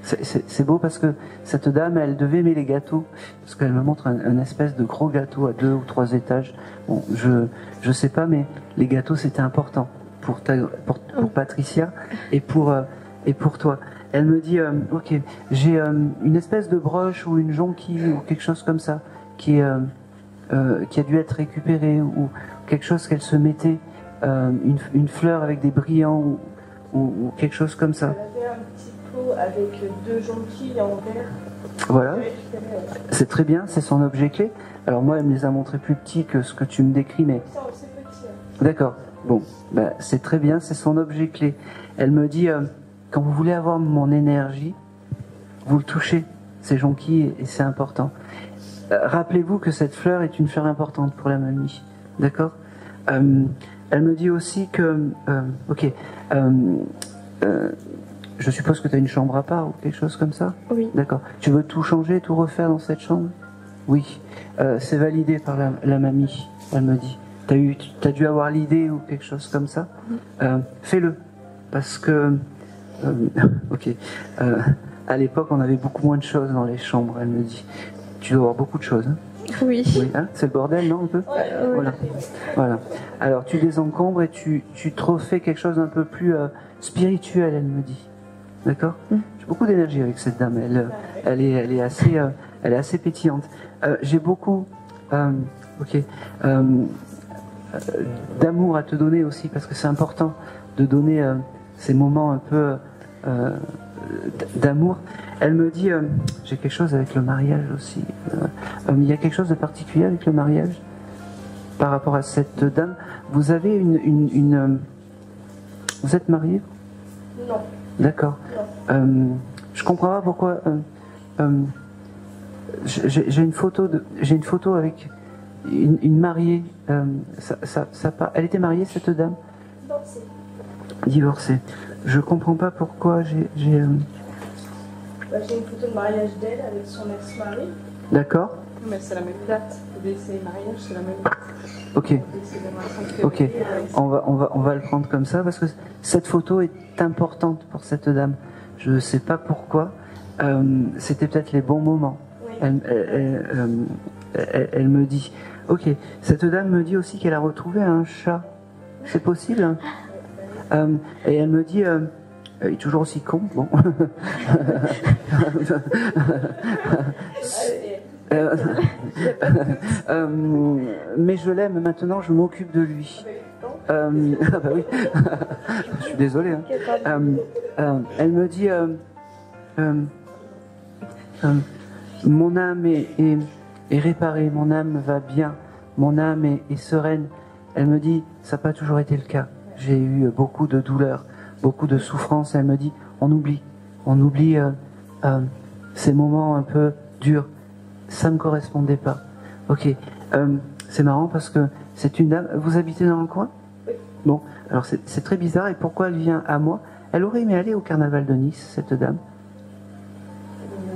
c'est beau parce que cette dame, elle devait aimer les gâteaux, parce qu'elle me montre un espèce de gros gâteau à 2 ou 3 étages. Bon, je sais pas, mais les gâteaux c'était important pour Patricia et pour toi. Elle me dit, ok, j'ai une espèce de broche ou une jonquille ou quelque chose comme ça qui a dû être récupérée, ou quelque chose qu'elle se mettait, une fleur avec des brillants ou quelque chose comme ça. Elle avait un petit pot avec 2 jonquilles en verre. Voilà, c'est très bien, c'est son objet clé. Alors moi, elle me les a montrés plus petits que ce que tu me décris, mais... C'est petit. D'accord, bon, bah, c'est très bien, c'est son objet clé. Elle me dit, quand vous voulez avoir mon énergie, vous le touchez, ces jonquilles, et c'est important. Rappelez-vous que cette fleur est une fleur importante pour la mamie, d'accord? Elle me dit aussi que, ok, je suppose que tu as une chambre à part ou quelque chose comme ça? Oui. D'accord. Tu veux tout changer, tout refaire dans cette chambre? Oui. C'est validé par la mamie, elle me dit. T'as dû avoir l'idée ou quelque chose comme ça? Fais-le. Parce que, ok, à l'époque, on avait beaucoup moins de choses dans les chambres, elle me dit. Tu dois avoir beaucoup de choses, hein? Oui. Oui, hein, c'est le bordel, non, un peu? Voilà. Voilà. Alors, tu désencombres et tu te refais quelque chose un peu plus spirituel, elle me dit. D'accord? J'ai beaucoup d'énergie avec cette dame. Elle est assez pétillante. J'ai beaucoup, d'amour à te donner aussi, parce que c'est important de donner ces moments un peu d'amour. Elle me dit, j'ai quelque chose avec le mariage aussi. Il y a quelque chose de particulier avec le mariage par rapport à cette dame. Vous avez vous êtes marié? Non. D'accord. Je comprends pas pourquoi. J'ai une photo avec une mariée. Elle était mariée, cette dame? Divorcée. Divorcée. Je comprends pas pourquoi j'ai une photo de mariage d'elle avec son ex-mari. D'accord. Mais c'est la même date. Le décès et le mariage, c'est la même date. Ok. Ok. On va le prendre comme ça parce que cette photo est importante pour cette dame. Je ne sais pas pourquoi. C'était peut-être les bons moments. Oui. Elle me dit. Ok. Cette dame me dit aussi qu'elle a retrouvé un chat. C'est possible, hein? Et elle me dit. Il est toujours aussi con, bon. Mais je l'aime maintenant, je m'occupe de lui. Ah bah oui, je suis désolé. Hein. Elle me dit, mon âme est réparée, mon âme va bien, mon âme est sereine. Elle me dit, ça n'a pas toujours été le cas. J'ai eu beaucoup de douleurs, beaucoup de souffrances. Elle me dit, on oublie ces moments un peu durs. Ça me correspondait pas. Ok, c'est marrant parce que c'est une dame. Vous habitez dans le coin? Oui. Bon, alors c'est très bizarre. Et pourquoi elle vient à moi? Elle aurait aimé aller au carnaval de Nice, cette dame?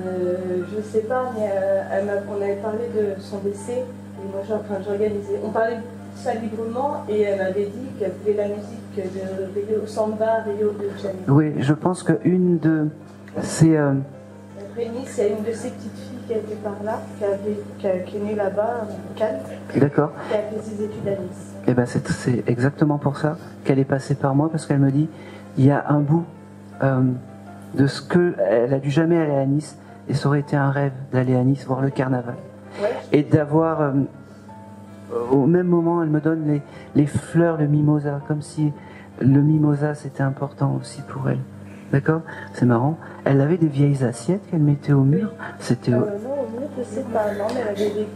Je sais pas, mais on avait parlé de son décès. Et moi, j'organisais. On parlait de ça librement et elle m'avait dit qu'elle voulait la musique de Rio Samba, Rio de Janeiro. Oui, je pense qu'une de ces. Après Nice, il y a une de ses petites filles qui a été par là, qui est née là-bas, Cannes. D'accord. Qui a fait ses études à Nice. Et ben c'est exactement pour ça qu'elle est passée par moi, parce qu'elle me dit, il y a un bout de ce que elle a dû jamais aller à Nice, et ça aurait été un rêve d'aller à Nice voir le carnaval. Et d'avoir, au même moment, elle me donne les fleurs, le mimosa, comme si le mimosa c'était important aussi pour elle. D'accord? C'est marrant. Elle avait des vieilles assiettes qu'elle mettait au mur. C'était Non, au mur, je sais pas, non, mais elle avait des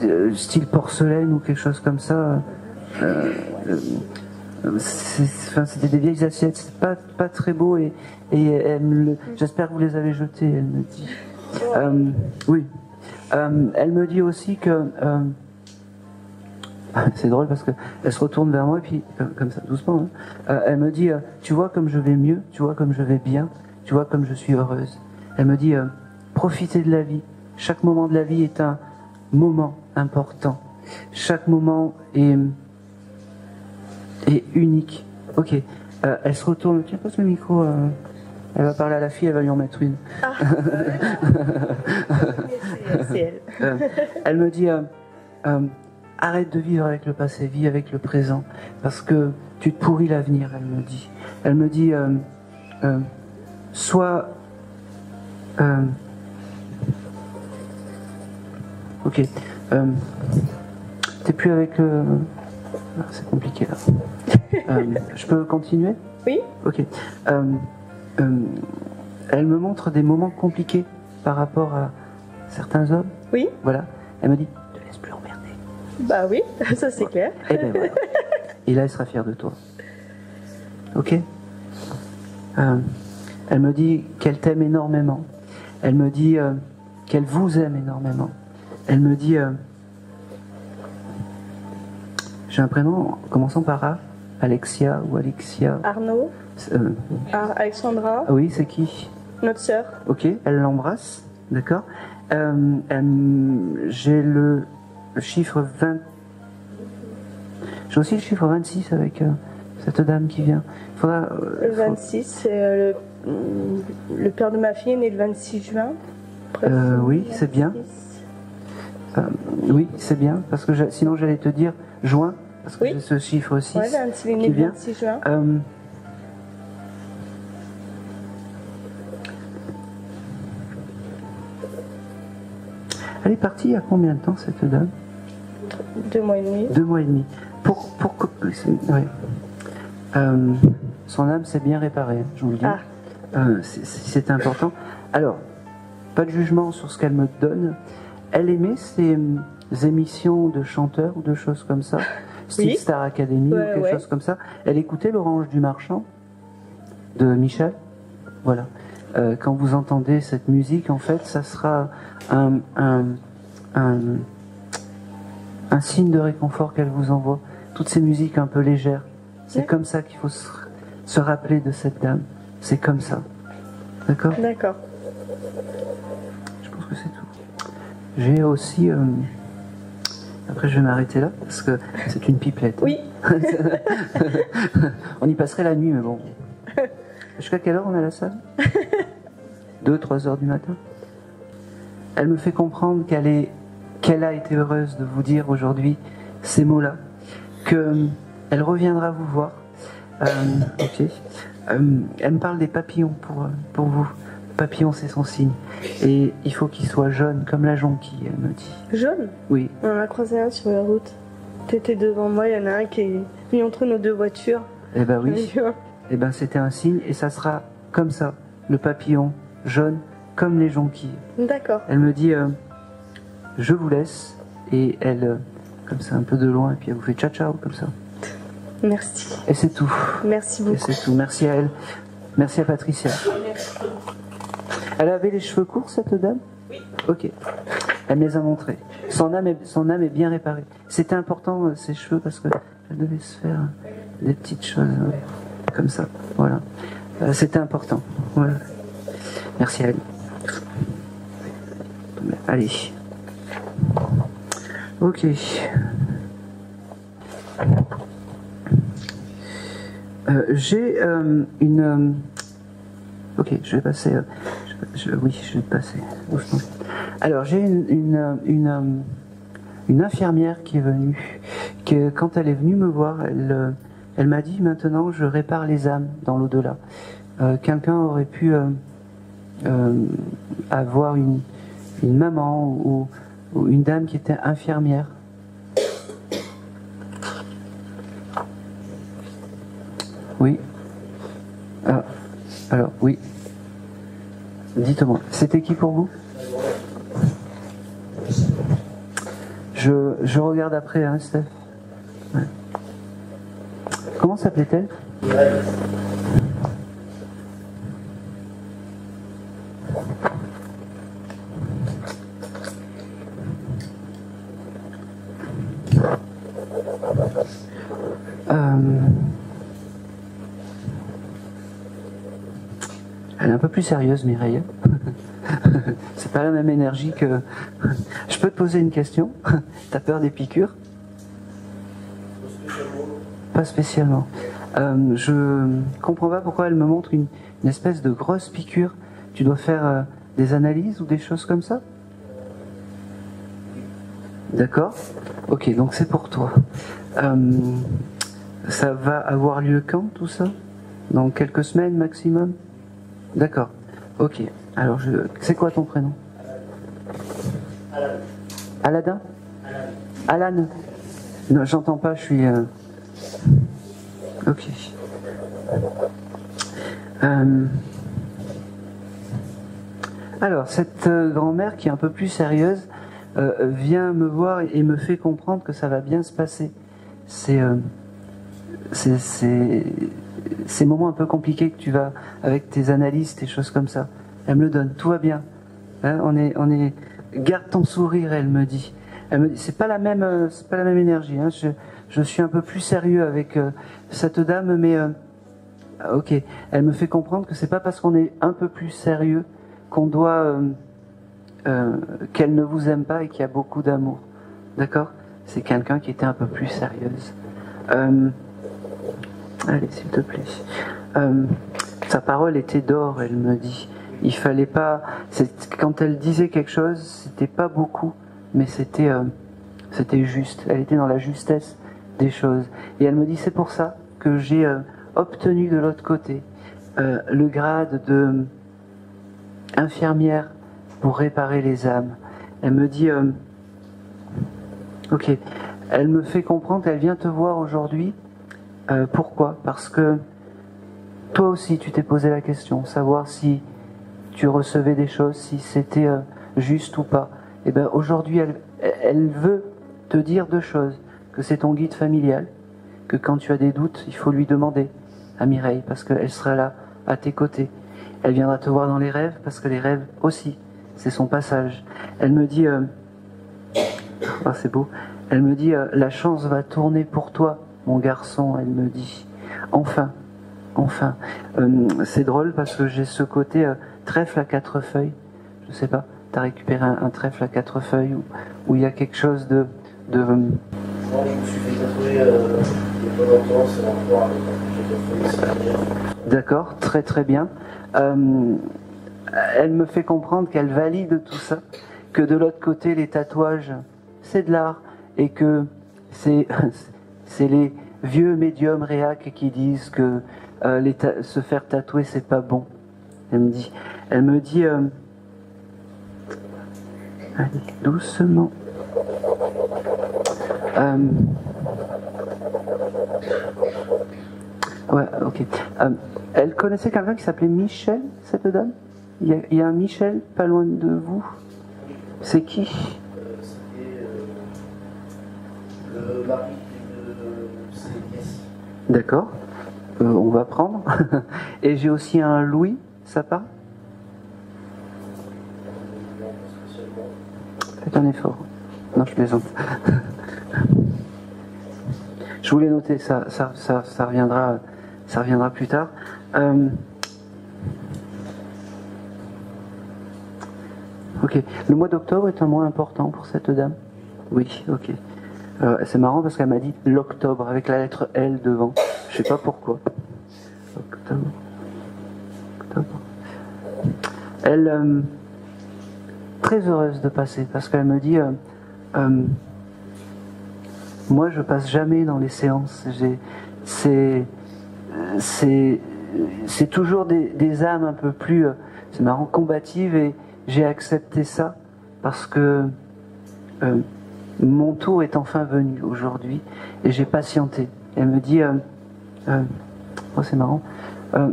vieilles. style porcelaine ou quelque chose comme ça. C'était des vieilles assiettes, c'est pas très beau, et j'espère que vous les avez jetées, elle me dit. Oui. Elle me dit aussi que c'est drôle parce qu'elle se retourne vers moi et puis comme ça, doucement, hein, elle me dit tu vois comme je vais mieux, tu vois comme je vais bien, tu vois comme je suis heureuse. Elle me dit profitez de la vie. Chaque moment de la vie est un moment important. Chaque moment est unique. Ok. Elle se retourne. Tiens, passe le micro. Elle va parler à la fille, elle va lui en mettre une. Ah, c'est elle. Elle me dit arrête de vivre avec le passé, vis avec le présent, parce que tu te pourris l'avenir, elle me dit. Elle me dit sois ok. T'es plus avec le. Ah, c'est compliqué là. Je peux continuer? Oui. Ok. Elle me montre des moments compliqués par rapport à certains hommes. Oui. Voilà. Elle me dit, te laisse plus emmerder. Bah oui, ça c'est clair. Et ben voilà. Et là, elle sera fière de toi. Ok. Elle me dit qu'elle t'aime énormément. Elle me dit qu'elle vous aime énormément. Elle me dit, j'ai un prénom commençant par A, Alexia ou Alexia. Arnaud, Alexandra, Ah oui, c'est qui? notre sœur. Ok, elle l'embrasse, d'accord. J'ai le chiffre 20. J'ai aussi le chiffre 26 avec cette dame qui vient. Faudra, Le 26, c'est le père de ma fille est né le 26 juin. oui, c'est bien. Oui, c'est bien, parce que sinon j'allais te dire juin, parce que Oui. j'ai ce chiffre 6 Ouais, 26, il est né qui le vient. 26 juin. Elle est partie il y a combien de temps, cette dame? 2 mois et demi. 2 mois et demi. Ouais. Son âme s'est bien réparée, je vous le dis. Ah. C'est important. Alors, pas de jugement sur ce qu'elle me donne. Elle aimait ces émissions de chanteurs ou de choses comme ça, style Oui. Star Academy ou Ouais, quelque ouais. chose comme ça. Elle écoutait L'Orange du Marchand de Michel. Voilà. Quand vous entendez cette musique, en fait, ça sera un signe de réconfort qu'elle vous envoie. Toutes ces musiques un peu légères. C'est Oui. comme ça qu'il faut se rappeler de cette dame. C'est comme ça. D'accord? D'accord. Je pense que c'est tout. J'ai aussi... Après, je vais m'arrêter là, parce que c'est une pipelette. Oui. On y passerait la nuit, mais bon. Jusqu'à quelle heure on est à la salle? 2-3 heures du matin. Elle me fait comprendre qu'elle a été heureuse de vous dire aujourd'hui ces mots-là, qu'elle reviendra vous voir. Ok. Elle me parle des papillons pour vous. Papillon, c'est son signe. Et il faut qu'il soit jaune, comme la jonquille, elle me dit. Jaune. Oui. On en a croisé un sur la route. T'étais devant moi, il y en a un qui est mis entre nos deux voitures. Eh ben oui. J'en ai vu un. Eh ben c'était un signe, et ça sera comme ça, le papillon jaune, comme les jonquilles. D'accord. Elle me dit, je vous laisse, et elle, comme ça un peu de loin, et puis elle vous fait ciao ciao, comme ça. Merci. Et c'est tout. Merci Et beaucoup. c'est tout. Merci à elle. Merci à Patricia. Elle avait les cheveux courts, cette dame? Oui. Ok. Elle me les a montrés. Son âme est bien réparée. C'était important, ses cheveux, parce que elle devait se faire des petites choses comme ça. Voilà. C'était important. Voilà. Merci à elle. Allez. Ok. J'ai une... Ok, je vais passer... oui, je vais passer. Doucement. Alors, j'ai une infirmière qui est venue, que quand elle est venue me voir, elle m'a dit, maintenant, je répare les âmes dans l'au-delà. quelqu'un aurait pu avoir une maman ou une dame qui était infirmière. Oui. Ah, alors, oui. Dites-moi, c'était qui pour vous? Je regarde après, hein, Steph. Ouais. Comment s'appelait-elle? Elle est un peu plus sérieuse, Mireille. C'est pas la même énergie que... Je peux te poser une question? T'as peur des piqûres? Pas spécialement. Je comprends pas pourquoi elle me montre une espèce de grosse piqûre. Tu dois faire des analyses ou des choses comme ça? D'accord? Ok, donc c'est pour toi. Ça va avoir lieu quand, tout ça? Dans quelques semaines maximum? D'accord. Ok. Alors, c'est quoi ton prénom? Aladin? Alan? Non, j'entends pas, je suis... Ok. Alors, cette grand-mère qui est un peu plus sérieuse vient me voir et me fait comprendre que ça va bien se passer. Ces moments un peu compliqués que tu vas avec tes analyses, tes choses comme ça. Elle me le donne, tout va bien. Hein, on est. Garde ton sourire, elle me dit. Elle me dit, c'est pas la même énergie. Hein, je suis un peu plus sérieux avec cette dame, mais ok. Elle me fait comprendre que c'est pas parce qu'on est un peu plus sérieux qu'on doit qu'elle ne vous aime pas et qu'il y a beaucoup d'amour. D'accord? C'est quelqu'un qui était un peu plus sérieuse. Allez, s'il te plaît. Sa parole était d'or, elle me dit. Il fallait pas. Quand elle disait quelque chose, c'était pas beaucoup, mais c'était juste. Elle était dans la justesse des choses. Et elle me dit, c'est pour ça que j'ai obtenu de l'autre côté le grade de infirmière pour réparer les âmes. Elle me dit, ok. Elle me fait comprendre qu'elle vient te voir aujourd'hui. Pourquoi? Parce que toi aussi tu t'es posé la question, savoir si tu recevais des choses, si c'était juste ou pas. Et bien aujourd'hui elle veut te dire deux choses, que c'est ton guide familial, que quand tu as des doutes, il faut lui demander à Mireille, parce qu'elle sera là à tes côtés. Elle viendra te voir dans les rêves, parce que les rêves aussi, c'est son passage. Elle me dit, oh, c'est beau, elle me dit, la chance va tourner pour toi, mon garçon, elle me dit. Enfin. C'est drôle parce que j'ai ce côté trèfle à 4 feuilles. Je sais pas, t'as récupéré un trèfle à 4 feuilles où il y a quelque chose de... Moi, je me suis fait tatouer il y a pas longtemps, c'est l'endroit avec un projet de. D'accord, très très bien. Elle me fait comprendre qu'elle valide tout ça, que de l'autre côté, les tatouages, c'est de l'art, et que c'est les vieux médiums réacs qui disent que se faire tatouer, c'est pas bon. Elle me dit, allez, doucement. Ouais, ok. Elle connaissait quelqu'un qui s'appelait Michel, cette dame? Il y a un Michel pas loin de vous? C'est qui? C'était le mari de ses nièces. D'accord. On va prendre. Et j'ai aussi un Louis, ça part? Non, pas spécialement. Faites un effort. Non, je plaisante. Je voulais noter ça reviendra plus tard. Ok. Le mois d'octobre est un mois important pour cette dame? Oui, ok. C'est marrant parce qu'elle m'a dit l'octobre avec la lettre L devant. Je sais pas pourquoi. Octobre. Elle, très heureuse de passer parce qu'elle me dit moi je passe jamais dans les séances. c'est toujours des âmes un peu plus, c'est marrant, combatives, et j'ai accepté ça parce que mon tour est enfin venu aujourd'hui et j'ai patienté. Elle me dit, oh c'est marrant,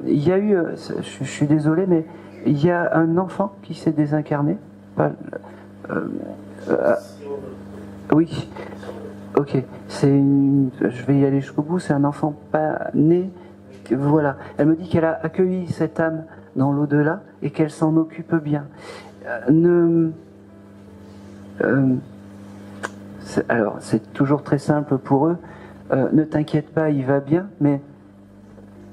il y a eu, je suis désolé, mais il y a un enfant qui s'est désincarné. Oui, ok, je vais y aller jusqu'au bout, c'est un enfant pas né. Voilà, elle me dit qu'elle a accueilli cette âme dans l'au-delà et qu'elle s'en occupe bien. Alors, c'est toujours très simple pour eux. Ne t'inquiète pas, il va bien, mais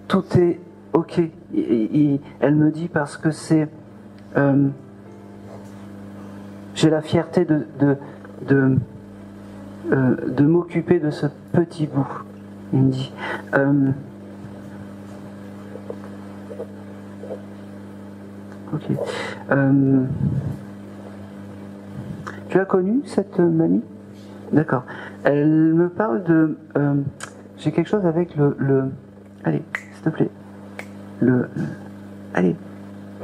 tout est ok. Elle me dit parce que c'est... j'ai la fierté de m'occuper de ce petit bout. Il me dit... ok. Tu as connu cette mamie? D'accord. Elle me parle de... j'ai quelque chose avec le... Allez, s'il te plaît. Allez,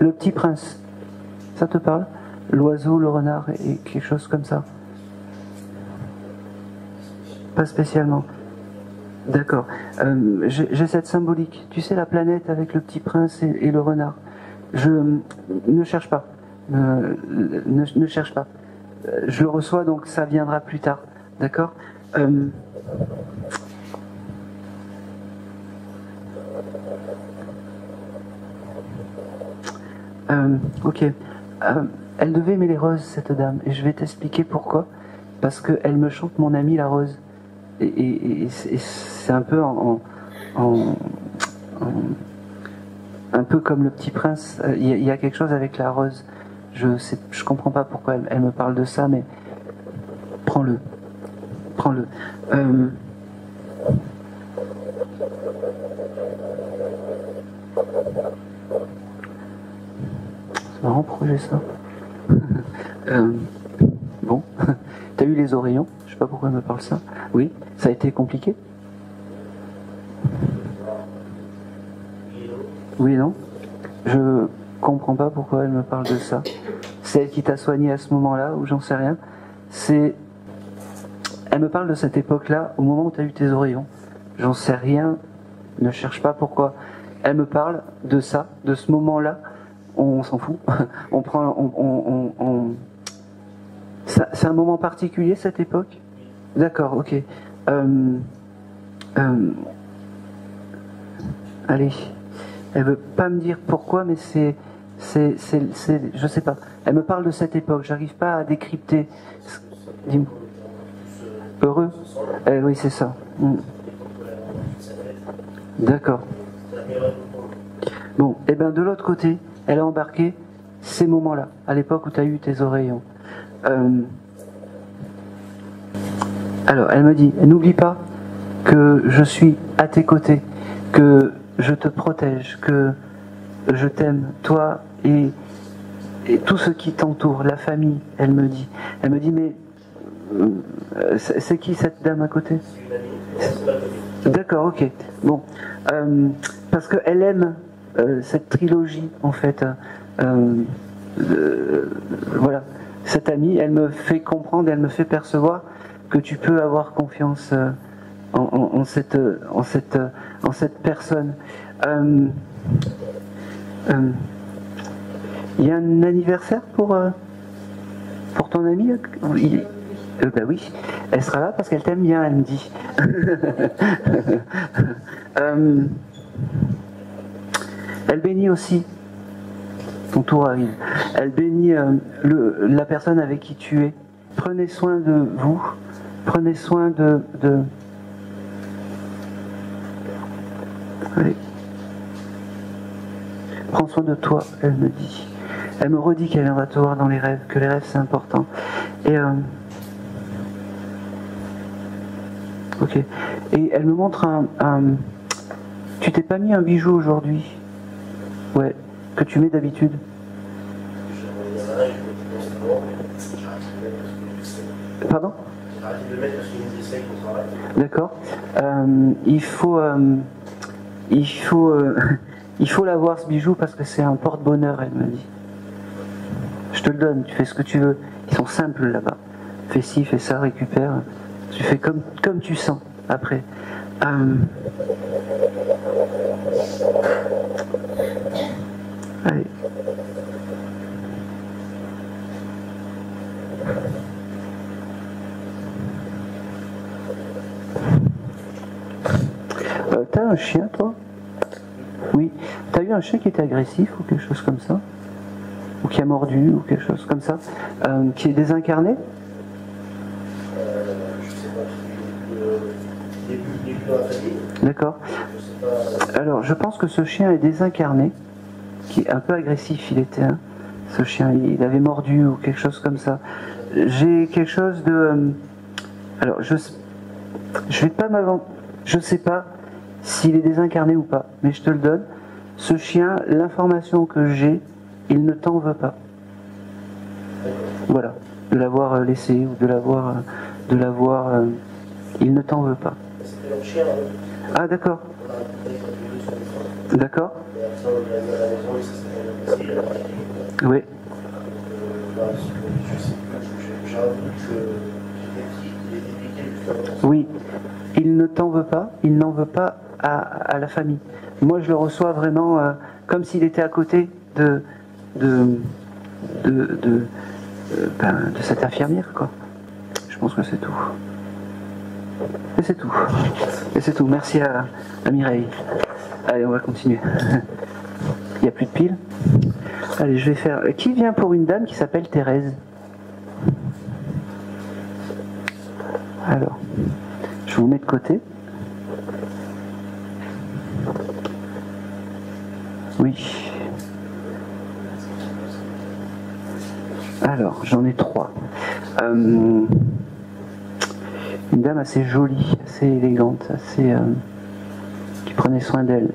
le petit prince. Ça te parle? L'oiseau, le renard et quelque chose comme ça? Pas spécialement. D'accord. J'ai cette symbolique. Tu sais, la planète avec le petit prince et le renard. Ne cherche pas. Ne cherche pas. Je le reçois, donc ça viendra plus tard. D'accord? Ok. Elle devait aimer les roses, cette dame, et je vais t'expliquer pourquoi. Parce qu'elle me chante mon amie la rose. Et c'est un peu un peu comme le petit prince. Il y a quelque chose avec la rose. Je comprends pas pourquoi elle me parle de ça, mais prends-le. Prends-le. C'est marrant, pourquoi j'ai ça? Bon, t'as eu les oreillons? Je sais pas pourquoi elle me parle ça. Oui, ça a été compliqué? Oui et non? Je comprends pas pourquoi elle me parle de ça. C'est elle qui t'a soigné à ce moment-là, ou j'en sais rien. Elle me parle de cette époque-là, au moment où tu as eu tes oreillons. J'en sais rien, ne cherche pas pourquoi. Elle me parle de ça, de ce moment-là. On s'en fout. C'est un moment particulier, cette époque? D'accord, ok. Allez. Elle veut pas me dire pourquoi, mais je sais pas. Elle me parle de cette époque, j'arrive pas à décrypter. Dis-moi. Heureux? Oui, c'est ça. D'accord. Bon, et bien de l'autre côté, elle a embarqué ces moments-là, à l'époque où tu as eu tes oreillons. Alors, elle me dit, n'oublie pas que je suis à tes côtés, que je te protège, que je t'aime, toi et tout ce qui t'entoure, la famille, elle me dit. Elle me dit, mais c'est qui cette dame à côté? D'accord, ok. Bon, parce qu'elle aime cette trilogie, en fait. Voilà, cette amie, elle me fait comprendre, elle me fait percevoir que tu peux avoir confiance en cette personne. Il y a un anniversaire pour ton amie? Bah oui, elle sera là parce qu'elle t'aime bien, elle me dit. Elle bénit aussi, ton tour arrive, elle bénit la personne avec qui tu es. Prenez soin de vous, prenez soin de... Allez. Prends soin de toi, elle me dit. Elle me redit qu'elle viendra te voir dans les rêves, que les rêves c'est important. Et ok. Et elle me montre tu t'es pas mis un bijou aujourd'hui? Ouais. Que tu mets d'habitude? Pardon? D'accord. Il faut Il faut l'avoir ce bijou parce que c'est un porte-bonheur, elle m'a dit. Je te le donne, tu fais ce que tu veux. Ils sont simples là-bas. Fais ci, fais ça, récupère. Tu fais comme tu sens après. Allez. T'as un chien, toi? Oui. T'as eu un chien qui était agressif ou quelque chose comme ça? Ou qui a mordu ou quelque chose comme ça? Qui est désincarné? Je sais pas. Début de la famille. D'accord. Alors, je pense que ce chien est désincarné, qui est un peu agressif, il était, hein. Ce chien, il avait mordu ou quelque chose comme ça. J'ai quelque chose de... alors, je vais pas m'avancer. Je sais pas s'il est désincarné ou pas, mais je te le donne. Ce chien, l'information que j'ai, il ne t'en veut pas. Voilà. De l'avoir laissé ou de l'avoir... il ne t'en veut pas. C'était leur chien. Ah, d'accord. On a un contact avec les deux sur le téléphone. D'accord. Et après, on l'a mis à la maison et ça s'est bien passé. Oui. Je sais plus. J'ai un doute que j'étais petit, il était piqué juste avant. Oui. Il ne t'en veut pas. Il n'en veut pas à la famille. Moi, je le reçois vraiment comme s'il était à côté de cette infirmière, quoi. Je pense que c'est tout. Et c'est tout. Et c'est tout. Merci à Mireille. Allez, on va continuer. Il n'y a plus de piles. Allez, je vais faire... Qui vient pour une dame qui s'appelle Thérèse? Alors, je vous mets de côté. Oui. Alors, j'en ai 3. Une dame assez jolie, assez élégante, assez qui prenait soin d'elle.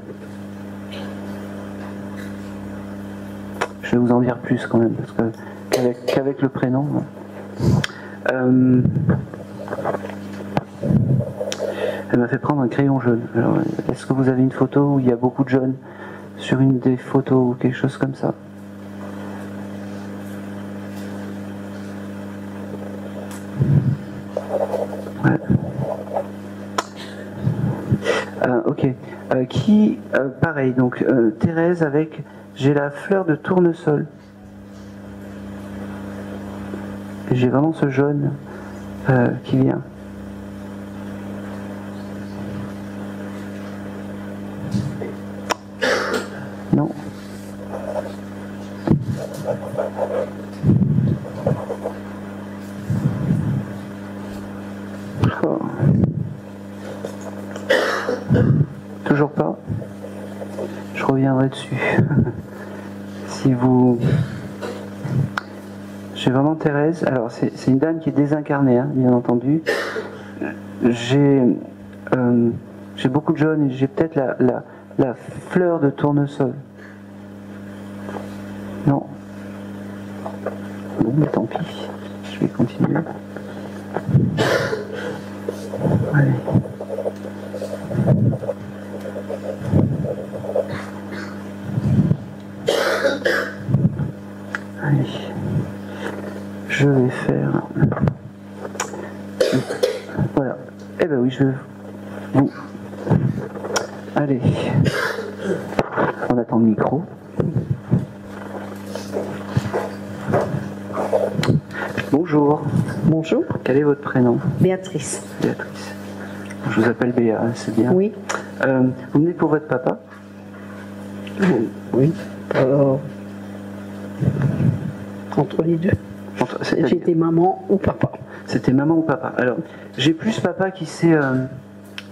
Je vais vous en dire plus quand même, parce que qu'avec le prénom. Elle m'a fait prendre un crayon jaune. Alors, est-ce que vous avez une photo où il y a beaucoup de jaunes sur une des photos ou quelque chose comme ça? Ouais. Ok. Pareil, donc Thérèse avec, j'ai la fleur de tournesol. Et j'ai vraiment ce jaune qui vient. Non. Oh. Toujours pas. Je reviendrai dessus. Si vous... J'ai vraiment Thérèse. Alors c'est une dame qui est désincarnée, hein, bien entendu. J'ai beaucoup de jaune et j'ai peut-être la fleur de tournesol. Non. Bon, mais tant pis. Je vais continuer. Allez. Allez. Je vais faire... Voilà. Eh ben oui, je vais... Vous... Allez. On attend le micro. Bonjour. Bonjour. Quel est votre prénom? Béatrice. Béatrice. Je vous appelle Béa, c'est bien. Oui. Vous venez pour votre papa? Oui. Entre les deux. J'étais maman ou papa. C'était maman ou papa. Alors, j'ai plus papa qui s'est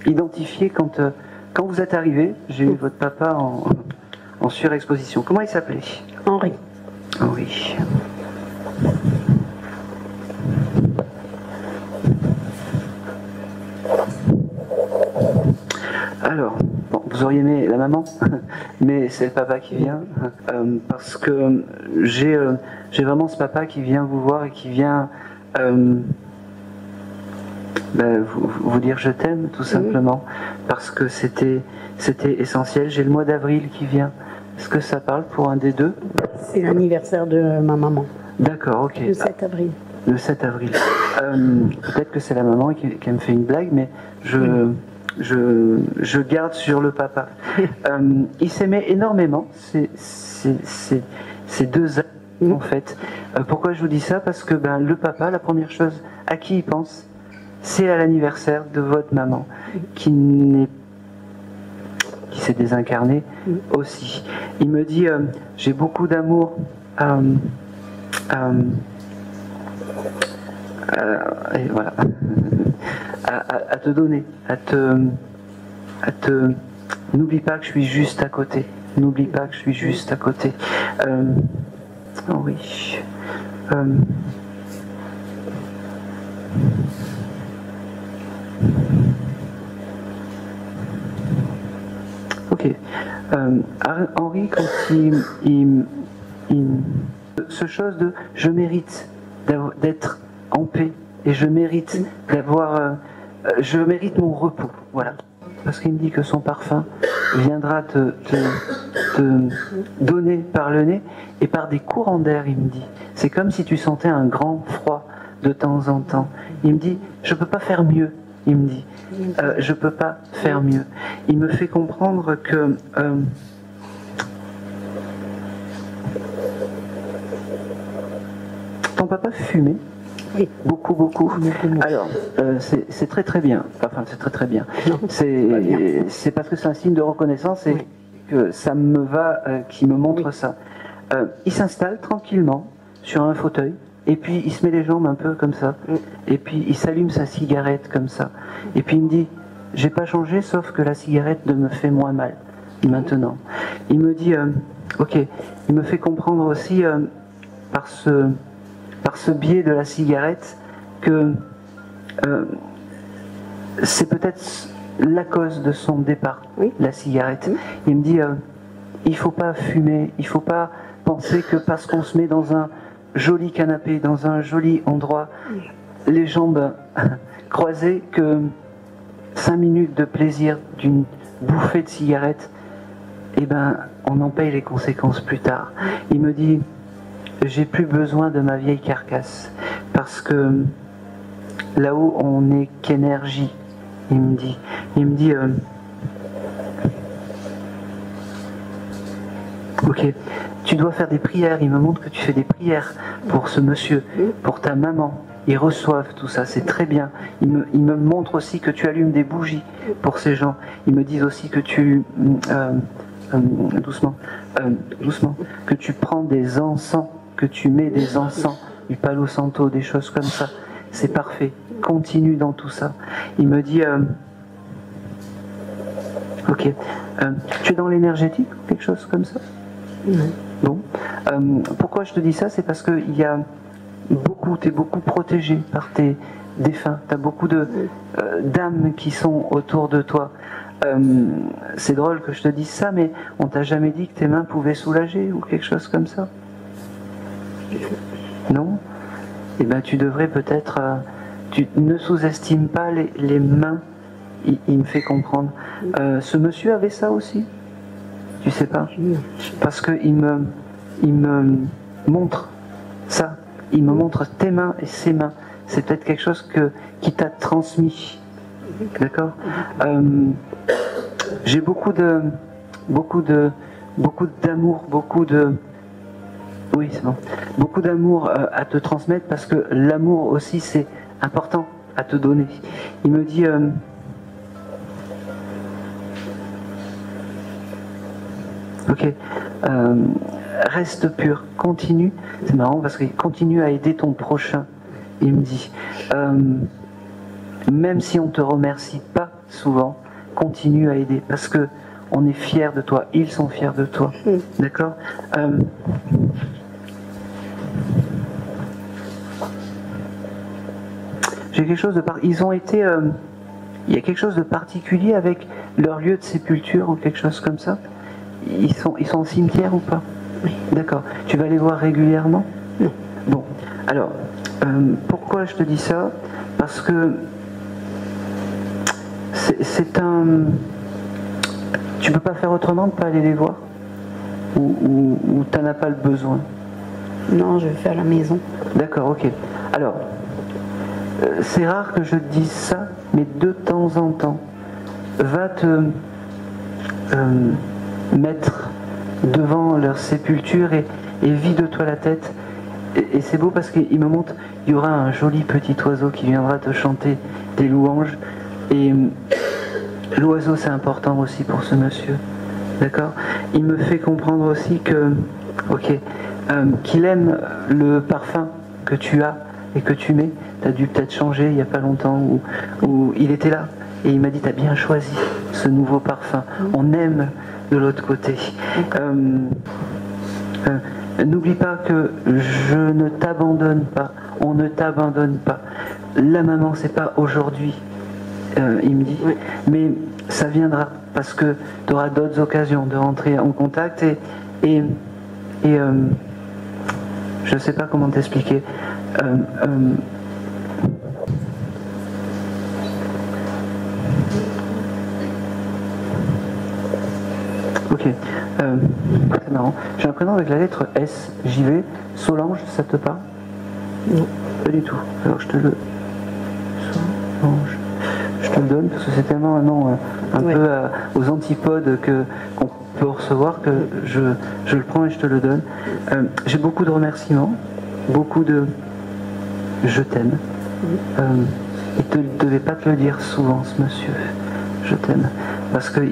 identifié quand vous êtes arrivé. J'ai eu votre papa en surexposition. Comment il s'appelait? Henri. Henri. Alors, bon, vous auriez aimé la maman, mais c'est le papa qui vient, parce que j'ai vraiment ce papa qui vient vous voir et qui vient vous dire je t'aime, tout simplement, parce que c'était essentiel. J'ai le mois d'avril qui vient. Est-ce que ça parle pour un des deux? C'est l'anniversaire de ma maman. D'accord, ok. Le 7 avril. Le 7 avril. Peut-être que c'est la maman qui me fait une blague, mais je garde sur le papa. Il s'aimait énormément, ces deux âmes, en fait. Pourquoi je vous dis ça? Parce que le papa, la première chose à qui il pense, c'est à l'anniversaire de votre maman, qui s'est désincarnée aussi. Il me dit, j'ai beaucoup d'amour et voilà, à te donner, n'oublie pas que je suis juste à côté, n'oublie pas que je suis juste à côté. Oh oui. Ok. Henri, quand ce chose de je mérite d'être en paix et je mérite je mérite mon repos, voilà. Parce qu'il me dit que son parfum viendra te donner par le nez et par des courants d'air, il me dit. C'est comme si tu sentais un grand froid de temps en temps. Il me dit, je peux pas faire mieux, il me dit. Je peux pas faire mieux. Il me fait comprendre que ton papa fumait. Oui. Beaucoup, beaucoup. Alors, c'est très très bien. Enfin, c'est très très bien. C'est parce que c'est un signe de reconnaissance et que ça me va qu'il me montre ça. Il s'installe tranquillement sur un fauteuil et puis il se met les jambes un peu comme ça et puis il s'allume sa cigarette comme ça. Et puis il me dit, j'ai pas changé sauf que la cigarette me fait moins mal maintenant. Il me dit, ok, il me fait comprendre aussi par ce biais de la cigarette que c'est peut-être la cause de son départ, la cigarette. Il me dit, il faut pas fumer, il faut pas penser que parce qu'on se met dans un joli canapé, dans un joli endroit, les jambes croisées, que 5 minutes de plaisir d'une bouffée de cigarette, on en paye les conséquences plus tard. Il me dit, j'ai plus besoin de ma vieille carcasse parce que là-haut on n'est qu'énergie. Il me dit ok, tu dois faire des prières. Il me montre que tu fais des prières pour ce monsieur, pour ta maman. Ils reçoivent tout ça, c'est très bien. Il me montre aussi que tu allumes des bougies pour ces gens. Ils me disent aussi que tu doucement, que tu prends des encens, que tu mets des encens, du Palo Santo, des choses comme ça. C'est parfait. Continue dans tout ça. Il me dit, ok, tu es dans l'énergétique ou quelque chose comme ça? Bon. Pourquoi je te dis ça? C'est parce que tu es beaucoup protégé par tes défunts. Tu as beaucoup d'âmes qui sont autour de toi. C'est drôle que je te dise ça, mais on t'a jamais dit que tes mains pouvaient soulager ou quelque chose comme ça? Non? Eh bien, tu devrais peut-être... tu ne sous-estimes pas les mains. Il me fait comprendre. Ce monsieur avait ça aussi? Tu sais pas? Parce qu'il me montre ça. Il me montre tes mains et ses mains. C'est peut-être quelque chose qui t'a transmis. D'accord? J'ai beaucoup d'amour, oui, c'est bon. Beaucoup d'amour à te transmettre parce que l'amour aussi c'est important à te donner. Il me dit ok, reste pur, continue. C'est marrant parce qu'il continue à aider ton prochain. Il me dit même si on te remercie pas souvent, continue à aider parce que on est fiers de toi, ils sont fiers de toi. D'accord? J'ai quelque chose de ils ont été il y a quelque chose de particulier avec leur lieu de sépulture ou quelque chose comme ça? Ils sont au cimetière ou pas? Oui. D'accord. Tu vas les voir régulièrement? Non. Bon. Alors, pourquoi je te dis ça? Parce que c'est un... Tu peux pas faire autrement de pas aller les voir? Ou t'en as pas le besoin? Non, je vais faire la maison. D'accord, ok. Alors, c'est rare que je te dise ça, mais de temps en temps, va te mettre devant leur sépulture et vide-toi la tête. Et c'est beau parce qu'il me montre, il y aura un joli petit oiseau qui viendra te chanter des louanges. Et l'oiseau, c'est important aussi pour ce monsieur. D'accord? Il me fait comprendre aussi que, ok, qu'il aime le parfum que tu as et que tu mets. Tu as dû peut-être changer il n'y a pas longtemps où il était là. Et il m'a dit, tu as bien choisi ce nouveau parfum. On aime de l'autre côté. N'oublie pas que je ne t'abandonne pas. On ne t'abandonne pas. La maman, c'est pas aujourd'hui, il me dit. Oui. Mais ça viendra parce que tu auras d'autres occasions de rentrer en contact et je ne sais pas comment t'expliquer. Ok, c'est marrant. J'ai un prénom avec la lettre S. J'y vais. Solange, ça te parle? Non. Pas du tout. Alors je te le... Solange. Je te le donne parce que c'est tellement un nom un peu aux antipodes qu'on peut recevoir que je le prends et je te le donne. J'ai beaucoup de remerciements, beaucoup de je t'aime. Il ne devait pas te le dire souvent, ce monsieur. Je t'aime. Parce qu'il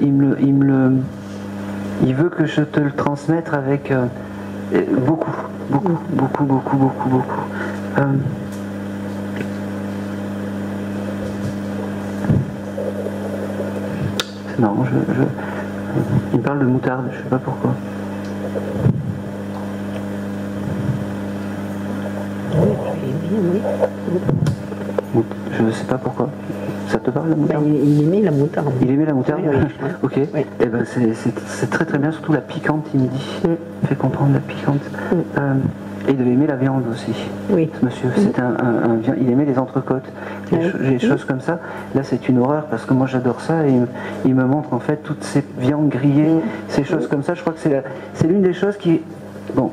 il veut que je te le transmette avec beaucoup. C'est marrant, il me parle de moutarde, je sais pas pourquoi. Je sais pas pourquoi. Ça te parle la moutarde? Il aimait la moutarde. Il aimait la moutarde? Oui, ok. Oui. Eh ben c'est très très bien, surtout la piquante, il me dit. Il fait comprendre la piquante. Et il devait aimer la viande aussi. Oui. Ce monsieur, c'est il aimait les entrecôtes, les choses comme ça. Là, c'est une horreur parce que moi j'adore ça et il me montre en fait toutes ces viandes grillées, ces choses comme ça. Je crois que c'est l'une des choses qui, bon,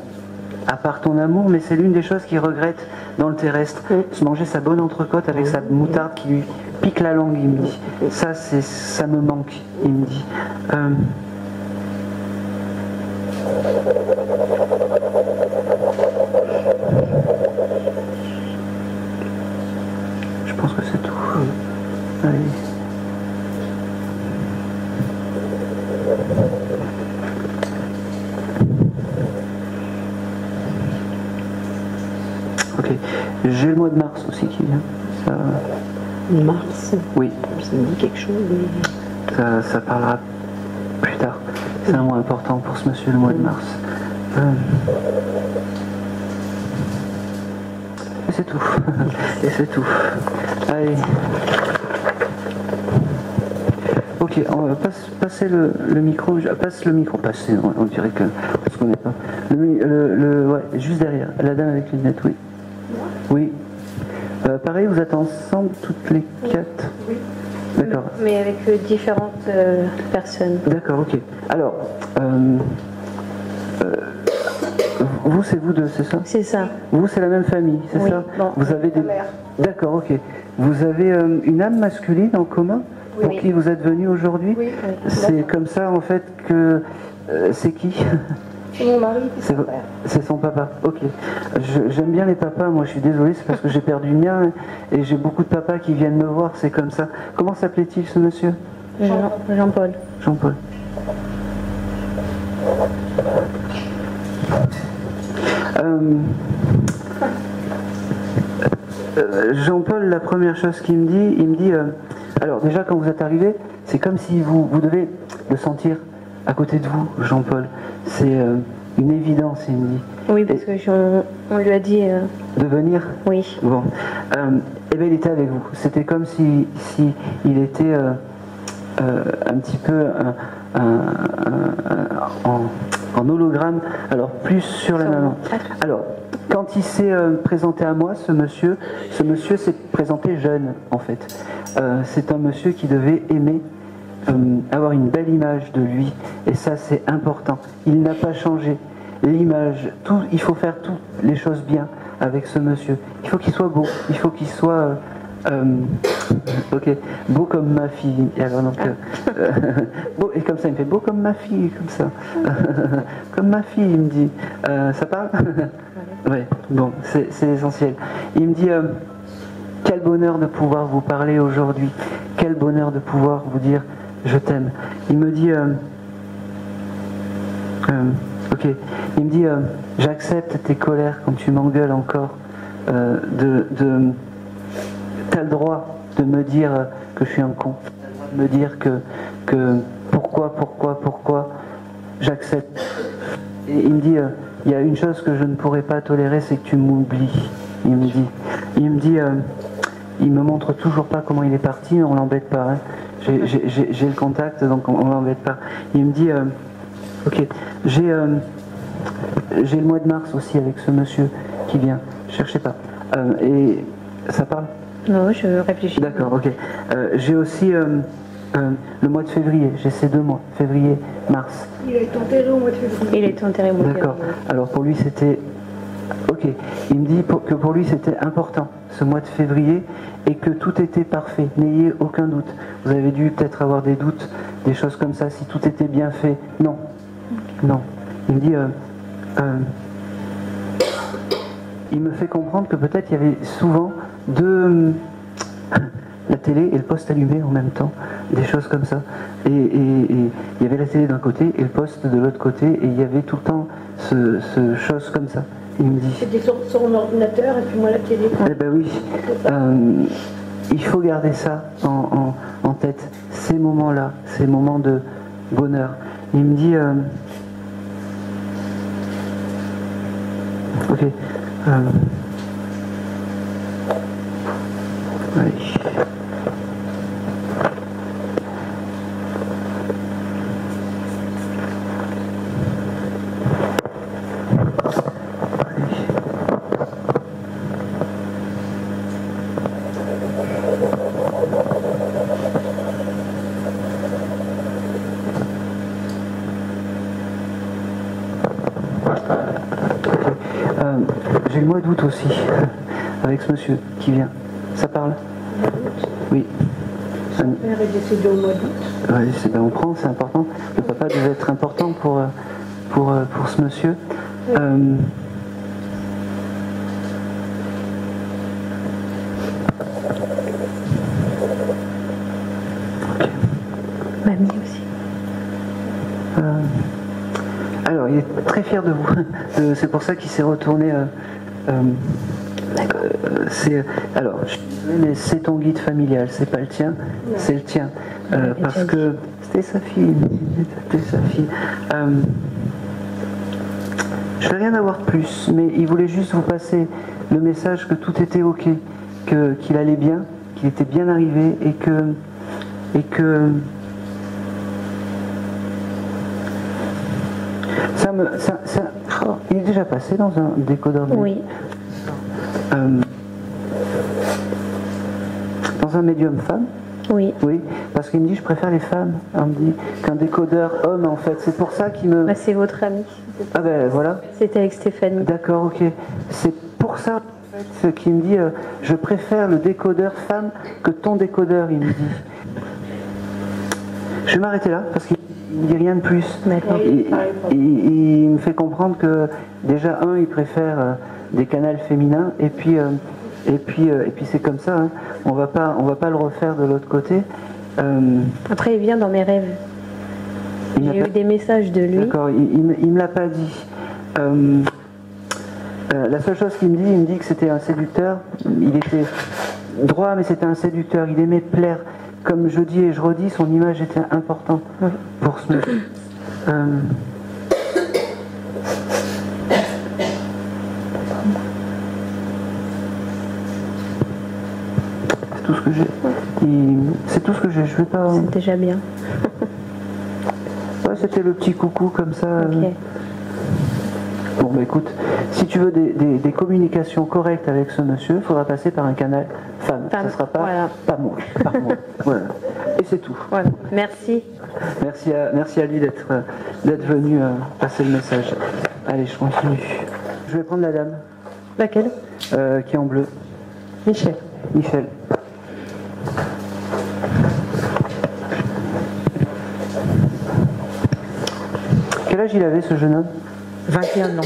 à part ton amour, mais c'est l'une des choses qu'il regrette dans le terrestre. Se manger sa bonne entrecôte avec sa moutarde qui lui pique la langue, il me dit. Ça me manque, il me dit. Je pense que c'est tout. Allez. Ok. J'ai le mois de mars aussi qui vient. Ça... Mars? Oui. Ça me dit quelque chose, mais... Ça parlera plus tard. C'est un mois important pour ce monsieur, le mois de mars. Et c'est tout. Et c'est tout. Allez. Ok, on va passer le micro. Passe le micro. Passer, on dirait que on se connaît pas. Ouais, juste derrière. La dame avec les lunettes, oui. Oui. Pareil, vous êtes ensemble toutes les quatre? Oui. D'accord. Mais avec différentes personnes. D'accord, ok. Alors, vous, c'est vous deux, c'est ça? C'est ça. Vous, c'est la même famille, c'est ça? Bon, vous avez des... D'accord, ok. Vous avez une âme masculine en commun pour qui vous êtes venu aujourd'hui? Oui. C'est comme ça, en fait, que... c'est qui? C'est mon mari, c'est son papa, ok. J'aime bien les papas, moi je suis désolé, c'est parce que j'ai perdu le mien et j'ai beaucoup de papas qui viennent me voir, c'est comme ça. Comment s'appelait-il ce monsieur? Jean-Paul. Jean-Paul. Jean-Paul, la première chose qu'il me dit, il me dit, alors déjà quand vous êtes arrivé, c'est comme si vous devez le sentir à côté de vous, Jean-Paul. C'est une évidence, il me dit. Oui, parce que on lui a dit... De venir? Oui. Bon. Eh bien, il était avec vous. C'était comme si il était un petit peu en hologramme, alors plus sur la maman. Alors, quand il s'est présenté à moi, ce monsieur s'est présenté jeune, en fait. C'est un monsieur qui devait aimer, avoir une belle image de lui, et ça c'est important. Il n'a pas changé. L'image, tout, il faut faire toutes les choses bien avec ce monsieur. Il faut qu'il soit beau, il faut qu'il soit ok, beau comme ma fille. Et alors, donc, beau, et comme ça, il me fait beau comme ma fille, comme ça. Comme ma fille, il me dit. Ça parle? Ouais, bon, c'est essentiel. Il me dit quel bonheur de pouvoir vous parler aujourd'hui, quel bonheur de pouvoir vous dire je t'aime. Il me dit ok, il me dit j'accepte tes colères quand tu m'engueules encore, t'as le droit de me dire que je suis un con, de me dire que pourquoi j'accepte. Et il me dit il y a une chose que je ne pourrais pas tolérer, c'est que tu m'oublies. Il me dit il me montre toujours pas comment il est parti, mais on l'embête pas, hein. J'ai le contact, donc on l'embête pas. Il me dit ok, j'ai le mois de mars aussi avec ce monsieur qui vient, cherchez pas. Et ça parle? Non, je réfléchis. D'accord, ok. J'ai aussi le mois de février, j'ai ces 2 mois, février, mars. Il a été enterré au mois de février. Il est enterré au mois de février. D'accord, alors pour lui c'était... Ok, il me dit que pour lui c'était important, ce mois de février, et que tout était parfait, n'ayez aucun doute. Vous avez dû peut-être avoir des doutes, des choses comme ça, si tout était bien fait. Non, non. Il me dit... il me fait comprendre que peut-être il y avait souvent la télé et le poste allumé en même temps, des choses comme ça. Et il y avait la télé d'un côté et le poste de l'autre côté, et il y avait tout le temps ce chose comme ça. Il me dit... C'était sur son ordinateur et puis moi la télé. Eh ben oui, il faut garder ça en tête, ces moments-là, ces moments de bonheur. Il me dit... ok. Allez. J'ai le mois d'août aussi, avec ce monsieur qui vient. Ça parle? Oui. Son père est décédé au mois d'août. Oui, on prend, c'est important. Le papa devait être important pour ce monsieur. Okay. Mamie aussi. Alors, il est très fier de vous. C'est pour ça qu'il s'est retourné. Alors, je suis désolée, mais c'est ton guide familial, c'est pas le tien, c'est le tien. Parce que c'était sa fille. C'était sa fille. Je ne vais rien avoir de plus, mais il voulait juste vous passer le message que tout était ok, qu'il allait bien, qu'il était bien arrivé, et que il est déjà passé dans un décodeur. Oui. Dans un médium femme. Oui. Oui, parce qu'il me dit je préfère les femmes. Il me dit qu'un décodeur homme en fait. C'est pour ça qu'il me... Bah, c'est votre ami. Ah ben voilà. C'était avec Stéphanie. D'accord, ok. C'est pour ça en fait, qu'il me dit je préfère le décodeur femme que ton décodeur, il me dit. Je vais m'arrêter là parce qu'il ne dit rien de plus. D'accord. Il me fait comprendre que déjà il préfère des canals féminins, et puis c'est comme ça, hein. On va pas le refaire de l'autre côté. Après, il vient dans mes rêves. J'ai eu des messages de lui. D'accord, il me l'a pas dit. La seule chose qu'il me dit que c'était un séducteur. Il était droit, mais c'était un séducteur. Il aimait plaire. Comme je dis et je redis, son image était importante pour ce monsieur. C'est tout ce que j'ai. C'est tout ce que j'ai. Je vais pas. C'est déjà bien. Ouais, c'était le petit coucou comme ça. Ok. Bon, bah écoute, si tu veux des communications correctes avec ce monsieur, il faudra passer par un canal femme. Ça ne sera pas, voilà. pas moi. Par moi. Voilà. Et c'est tout. Voilà. Merci. Merci à lui d'être venu passer le message. Allez, je continue. Je vais prendre la dame. Laquelle? Qui est en bleu. Michel. Michel. Quel âge il avait, ce jeune homme? 21 ans.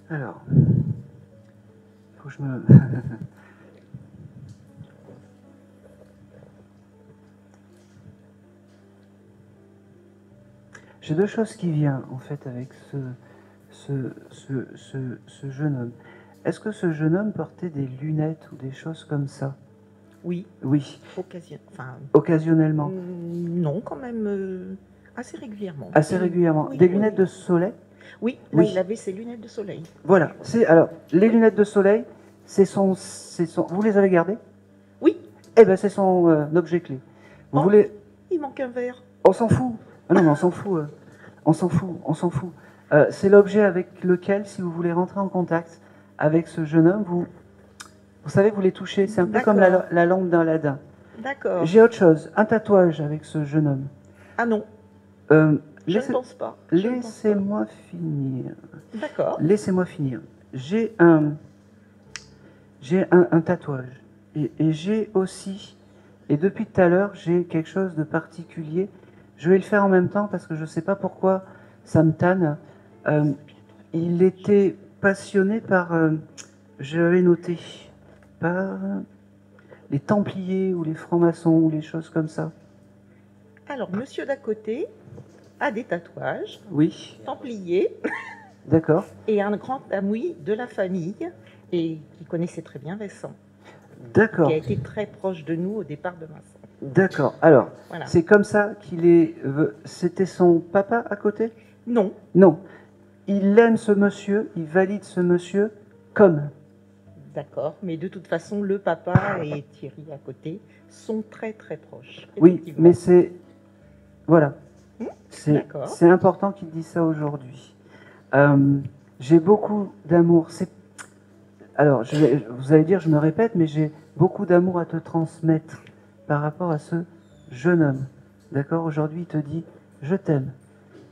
Alors, faut que je me... J'ai deux choses qui viennent en fait avec ce jeune homme. Est-ce que ce jeune homme portait des lunettes ou des choses comme ça? Oui. Oui. Occasionnellement. Non, quand même assez régulièrement. Assez régulièrement. Oui, des oui. lunettes de soleil? Oui, là, Oui. il avait ses lunettes de soleil. Voilà. Alors, les lunettes de soleil, c'est son... Vous les avez gardées? Oui. Eh ben, c'est son objet clé. Vous voulez... Il manque un verre. On s'en fout. Ah non, mais on s'en fout. On s'en fout. C'est l'objet avec lequel, si vous voulez rentrer en contact avec ce jeune homme, vous savez, vous les touchez. C'est un peu comme la lampe d'un ladin. D'accord. J'ai autre chose. Un tatouage avec ce jeune homme. Ah non. Je ne pense pas. Laissez-moi finir. D'accord. Laissez-moi finir. J'ai un tatouage. Et j'ai aussi, et depuis tout à l'heure, j'ai quelque chose de particulier. Je vais le faire en même temps parce que je ne sais pas pourquoi ça me tanne. Il était passionné par, je l'avais noté, par les Templiers ou les francs-maçons ou les choses comme ça. Alors, monsieur d'à côté a des tatouages. Oui. Templiers. D'accord. Et un grand ami de la famille et qui connaissait très bien Vincent. D'accord. Qui a été très proche de nous au départ de Vincent. D'accord. Alors, voilà. C'est comme ça qu'il est... C'était son papa à côté? Non. Non. Il aime ce monsieur, il valide ce monsieur comme... D'accord, mais de toute façon, le papa et Thierry à côté sont très très proches. Oui, mais c'est... Voilà. D'accord. C'est important qu'il dise ça aujourd'hui. J'ai beaucoup d'amour. Alors, vous allez dire, je me répète, mais j'ai beaucoup d'amour à te transmettre par rapport à ce jeune homme. D'accord? Aujourd'hui, il te dit, je t'aime.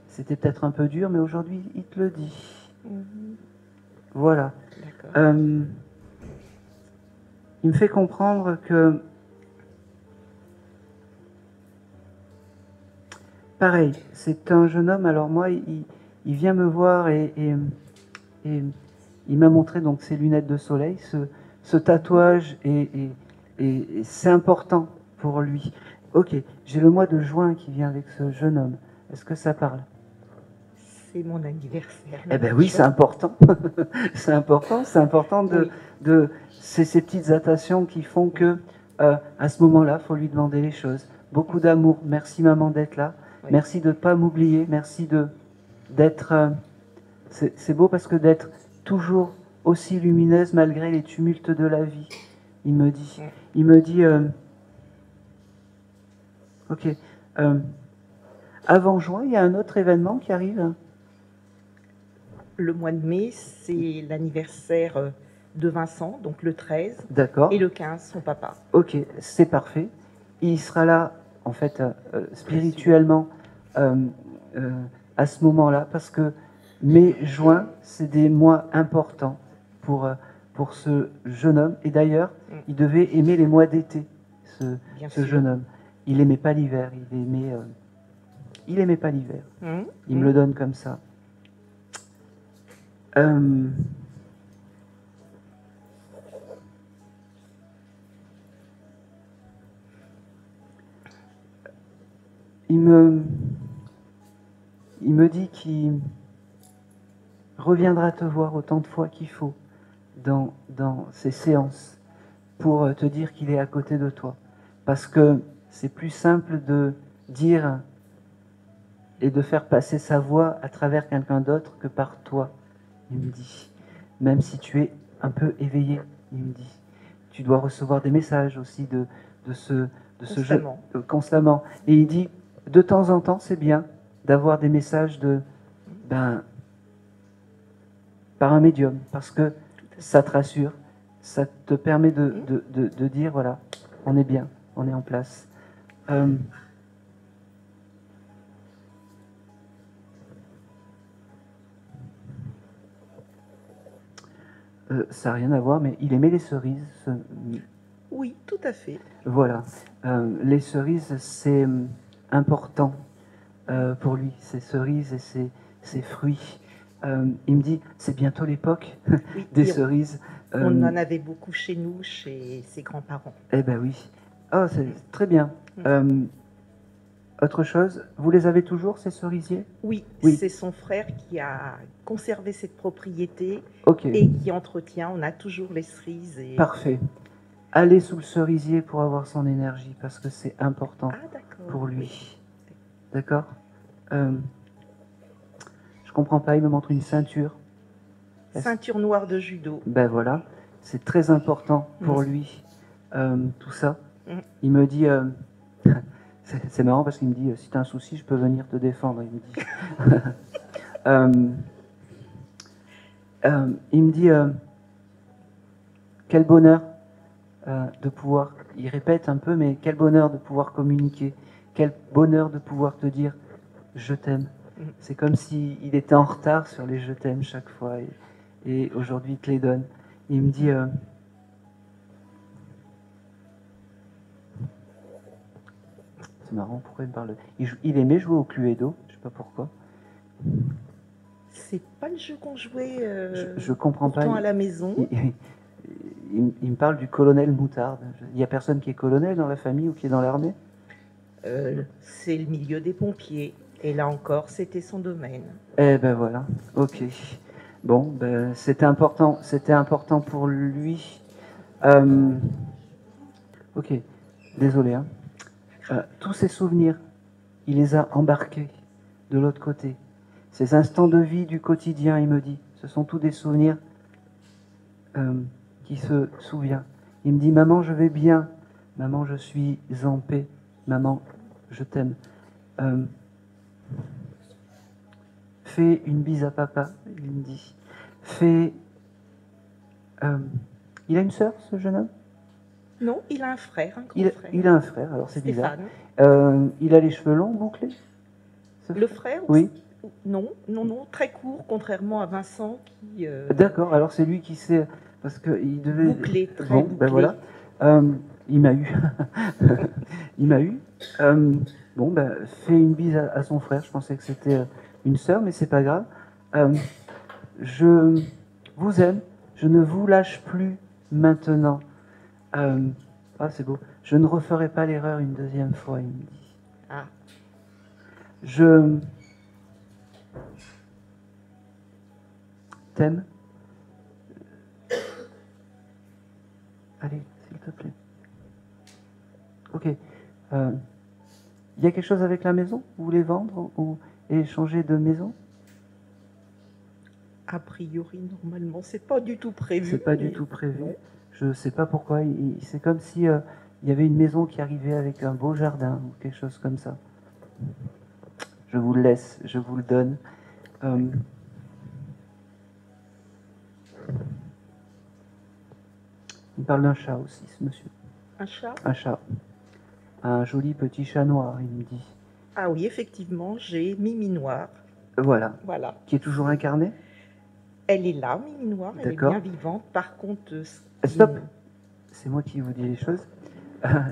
C'était peut-être un peu dur, mais aujourd'hui, il te le dit. Voilà. Il me fait comprendre que, pareil, c'est un jeune homme. Alors moi, il vient me voir et il m'a montré donc ses lunettes de soleil, ce tatouage, et c'est important pour lui. Ok, j'ai le mois de juin qui vient avec ce jeune homme. Est-ce que ça parle? C'est mon anniversaire. Eh bien oui, c'est important. C'est important de ces petites attentions qui font que à ce moment-là, il faut lui demander les choses. Beaucoup d'amour. Merci maman d'être là. Oui. Merci de ne pas m'oublier. Merci d'être... c'est beau parce que d'être toujours aussi lumineuse malgré les tumultes de la vie. Il me dit... ok. Avant juin, il y a un autre événement qui arrive. Le mois de mai, c'est l'anniversaire de Vincent, donc le 13. D'accord. Et le 15, son papa. Ok, c'est parfait. Il sera là, en fait, spirituellement, à ce moment-là, parce que mai, juin, c'est des mois importants pour ce jeune homme. Et d'ailleurs, il devait aimer les mois d'été, ce jeune homme. Il n'aimait pas l'hiver, il aimait pas l'hiver. Il me le donne comme ça. Il me dit qu'il reviendra te voir autant de fois qu'il faut dans ces séances pour te dire qu'il est à côté de toi. Parce que c'est plus simple de dire et de faire passer sa voix à travers quelqu'un d'autre que par toi, il me dit. Même si tu es un peu éveillé, il me dit. Tu dois recevoir des messages aussi de ce jeu constamment. Et il dit, de temps en temps, c'est bien d'avoir des messages par un médium, parce que ça te rassure, ça te permet de dire, voilà, on est bien, on est en place. Ça n'a rien à voir, mais il aimait les cerises. Oui, tout à fait. Voilà. Les cerises, c'est important pour lui, ces cerises et ces fruits. Il me dit, c'est bientôt l'époque des cerises. On en avait beaucoup chez nous, chez ses grands-parents. Eh ben oui. Oh, c'est très bien. Autre chose, vous les avez toujours, ces cerisiers? Oui, c'est son frère qui a conservé cette propriété et qui entretient. On a toujours les cerises. Parfait. Allez sous le cerisier pour avoir son énergie, parce que c'est important pour lui. D'accord. Je comprends pas, il me montre une ceinture. Ceinture noire de judo. Ben voilà, c'est très important pour lui, tout ça. Il me dit... c'est marrant parce qu'il me dit, si tu as un souci, je peux venir te défendre, il me dit. Quel bonheur de pouvoir, il répète un peu, mais quel bonheur de pouvoir communiquer, quel bonheur de pouvoir te dire, je t'aime. C'est comme s'il était en retard sur les je t'aime chaque fois, et aujourd'hui il te les donne. Il me dit... C'est marrant, pourquoi il me parle? Il aimait jouer au Cluedo, je sais pas pourquoi. C'est pas le jeu qu'on jouait je comprends pas. À la maison. Il me parle du colonel Moutarde. Il n'y a personne qui est colonel dans la famille ou qui est dans l'armée? C'est le milieu des pompiers. Et là encore, c'était son domaine. Eh ben voilà, ok. Bon, ben, c'était important pour lui. Ok, désolé, hein. Tous ces souvenirs, il les a embarqués de l'autre côté. Ces instants de vie du quotidien, il me dit, ce sont tous des souvenirs qui se souviennent. Il me dit, maman, je vais bien. Maman, je suis en paix. Maman, je t'aime. Fais une bise à papa, il me dit. Il a une sœur, ce jeune homme? Non, il a un frère, un grand frère. Il a un frère, alors c'est bizarre. Il a les cheveux longs, bouclés? Le frère? Oui. Non, très court, contrairement à Vincent qui... D'accord, alors c'est lui qui sait, parce qu'il devait... Bouclé, très bouclé. Ben voilà. Il m'a eu. Il m'a eu. Bon, ben, fais une bise à son frère. Je pensais que c'était une sœur, mais c'est pas grave. Je vous aime. Je ne vous lâche plus maintenant. C'est beau. Je ne referai pas l'erreur une deuxième fois, il me dit. Ah. Je t'aime. Allez, s'il te plaît. Ok. Il y a quelque chose avec la maison? Vous voulez vendre ou échanger de maison? A priori, normalement, c'est pas du tout prévu. C'est pas du tout prévu. Je ne sais pas pourquoi. C'est comme si il y avait une maison qui arrivait avec un beau jardin ou quelque chose comme ça. Je vous le laisse, je vous le donne. Il parle d'un chat aussi, ce monsieur. Un chat? Un chat. Un joli petit chat noir, il me dit. Ah oui, effectivement, j'ai Mimi Noire. Voilà. Voilà. Qui est toujours incarnée? Elle est là, Mimi Noire, elle est bien vivante. Par contre... Stop. C'est moi qui vous dis les choses.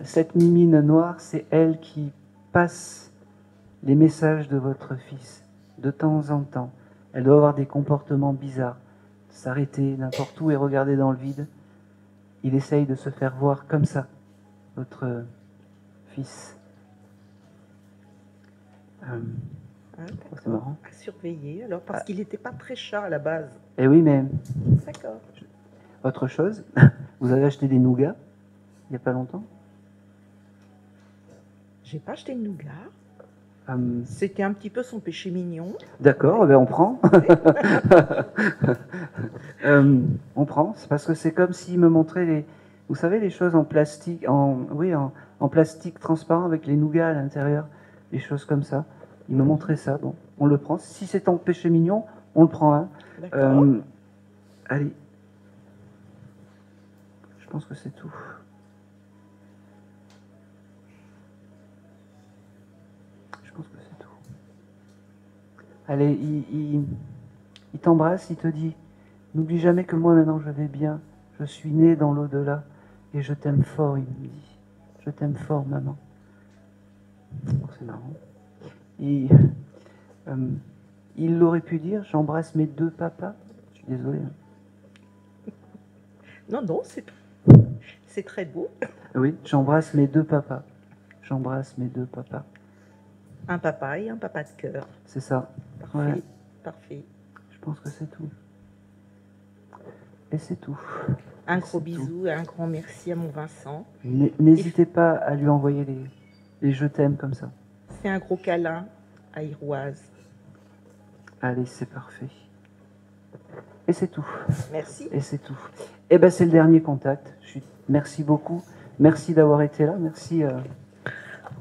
Cette Mimine noire, c'est elle qui passe les messages de votre fils de temps en temps. Elle doit avoir des comportements bizarres, s'arrêter n'importe où et regarder dans le vide. Il essaye de se faire voir comme ça, votre fils. C'est marrant. À surveiller, alors, parce qu'il n'était pas très chat à la base. Eh oui, mais... D'accord. Autre chose, vous avez acheté des nougats il n'y a pas longtemps? J'ai pas acheté de nougat. C'était un petit peu son péché mignon. D'accord, ben on prend. On prend, c'est parce que c'est comme s'il me montrait les, vous savez, les choses en plastique, en plastique transparent avec les nougats à l'intérieur, des choses comme ça. Il me montrait ça, bon, on le prend. Si c'est en péché mignon, on le prend. Hein. Allez, je pense que c'est tout. Je pense que c'est tout. Allez, il t'embrasse, il te dit, n'oublie jamais que moi maintenant je vais bien, je suis né dans l'au-delà et je t'aime fort, il me dit. Je t'aime fort, maman. Oh, c'est marrant. Il l'aurait pu dire, j'embrasse mes deux papas. Je suis désolé. Hein. Non, non, c'est très beau. Oui, j'embrasse mes deux papas. J'embrasse mes deux papas. Un papa et un papa de cœur. C'est ça. Parfait, Ouais. parfait. Je pense que c'est tout. Et c'est tout. Un gros bisou et un grand merci à mon Vincent. N'hésitez pas à lui envoyer les je t'aime comme ça. C'est un gros câlin à Iroise. Allez, c'est parfait. Et c'est tout. Merci. Et c'est tout. Et ben c'est le dernier contact. Merci beaucoup. Merci d'avoir été là. Merci.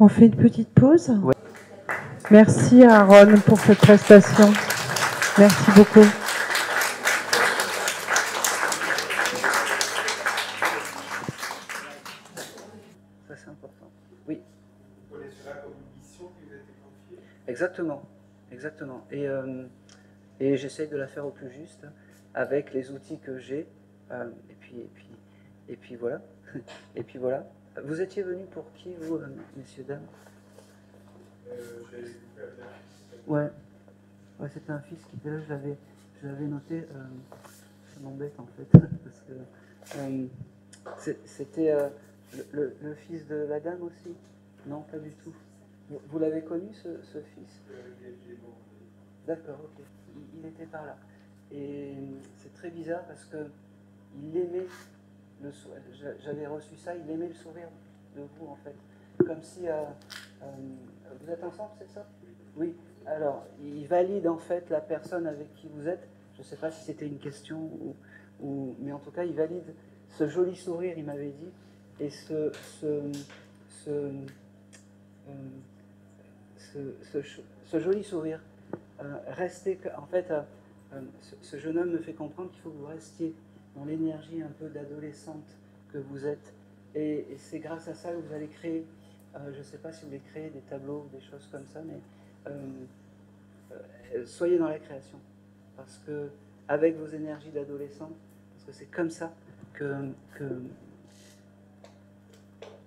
On fait une petite pause. Ouais. Merci à Aaron pour cette prestation. Merci beaucoup. Ça c'est important. Oui. Vous connaissez la mission qui vous a été confiée ? Exactement. Exactement. Et j'essaye de la faire au plus juste avec les outils que j'ai. Et puis voilà. Et puis voilà. Vous étiez venu pour qui, vous, messieurs, dames ? Ouais. Ouais, c'était un fils qui était là, je l'avais noté. Ça m'embête en fait. Parce que c'était le fils de la dame aussi ? Non, pas du tout. Vous l'avez connu, ce fils ? D'accord, ok. Il était par là. Et c'est très bizarre parce que il aimait le sourire. J'avais reçu ça, il aimait le sourire de vous en fait. Comme si vous êtes ensemble, c'est ça ? Oui. Alors, il valide en fait la personne avec qui vous êtes. Je ne sais pas si c'était une question mais en tout cas, il valide ce joli sourire, il m'avait dit, et ce joli sourire. Restez, en fait, ce jeune homme me fait comprendre qu'il faut que vous restiez dans l'énergie un peu d'adolescente que vous êtes. Et c'est grâce à ça que vous allez créer, je ne sais pas si vous voulez créer des tableaux, des choses comme ça, mais soyez dans la création. Parce que, avec vos énergies d'adolescent, parce que c'est comme ça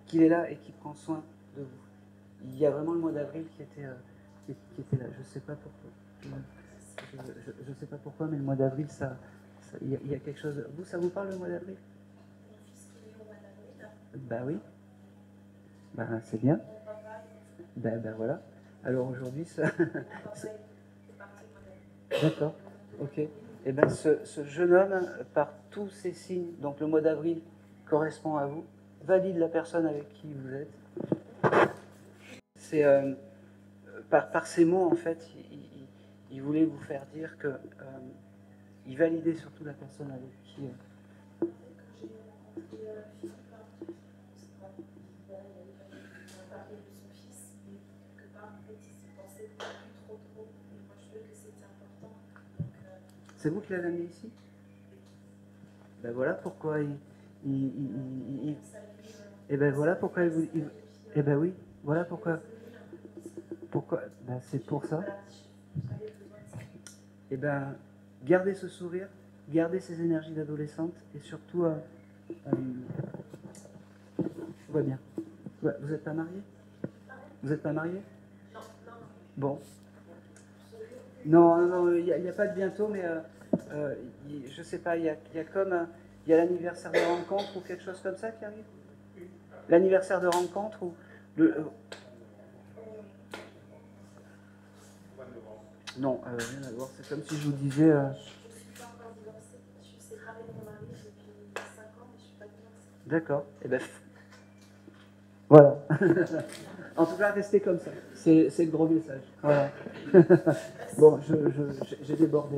qu'il est là et qu'il prend soin de vous. Il y a vraiment le mois d'avril qui était là. Je ne sais pas pourquoi. Je sais pas pourquoi, mais le mois d'avril, il y a quelque chose. Vous, ça vous parle le mois d'avril ? Bah oui. Bah c'est bien. Ben voilà. Alors aujourd'hui, ça. D'accord. Ok. Et ben ce jeune homme, par tous ces signes, donc le mois d'avril correspond à vous, valide la personne avec qui vous êtes. C'est par ces mots en fait, il voulait vous faire dire que il validait surtout la personne avec qui. C'est vous qui l'avez amené ici ? Ben voilà pourquoi et ben voilà pourquoi et ben oui, voilà pourquoi ben c'est pour ça. Et ben gardez ce sourire, gardez ces énergies d'adolescente et surtout tout va bien. Vous n'êtes pas marié ? Vous n'êtes pas marié ? Bon. Non, il n'y a pas de bientôt, mais je sais pas, il y a l'anniversaire de rencontre ou quelque chose comme ça qui arrive. L'anniversaire de rencontre ou non, rien à voir. C'est comme si je vous disais. Je suis pas encore divorcée. Je suis séparée de mon mari depuis 5 ans, mais je suis pas divorcée. D'accord. Et ben voilà. En tout cas, restez comme ça. C'est le gros message. Voilà. Bon, j'ai débordé.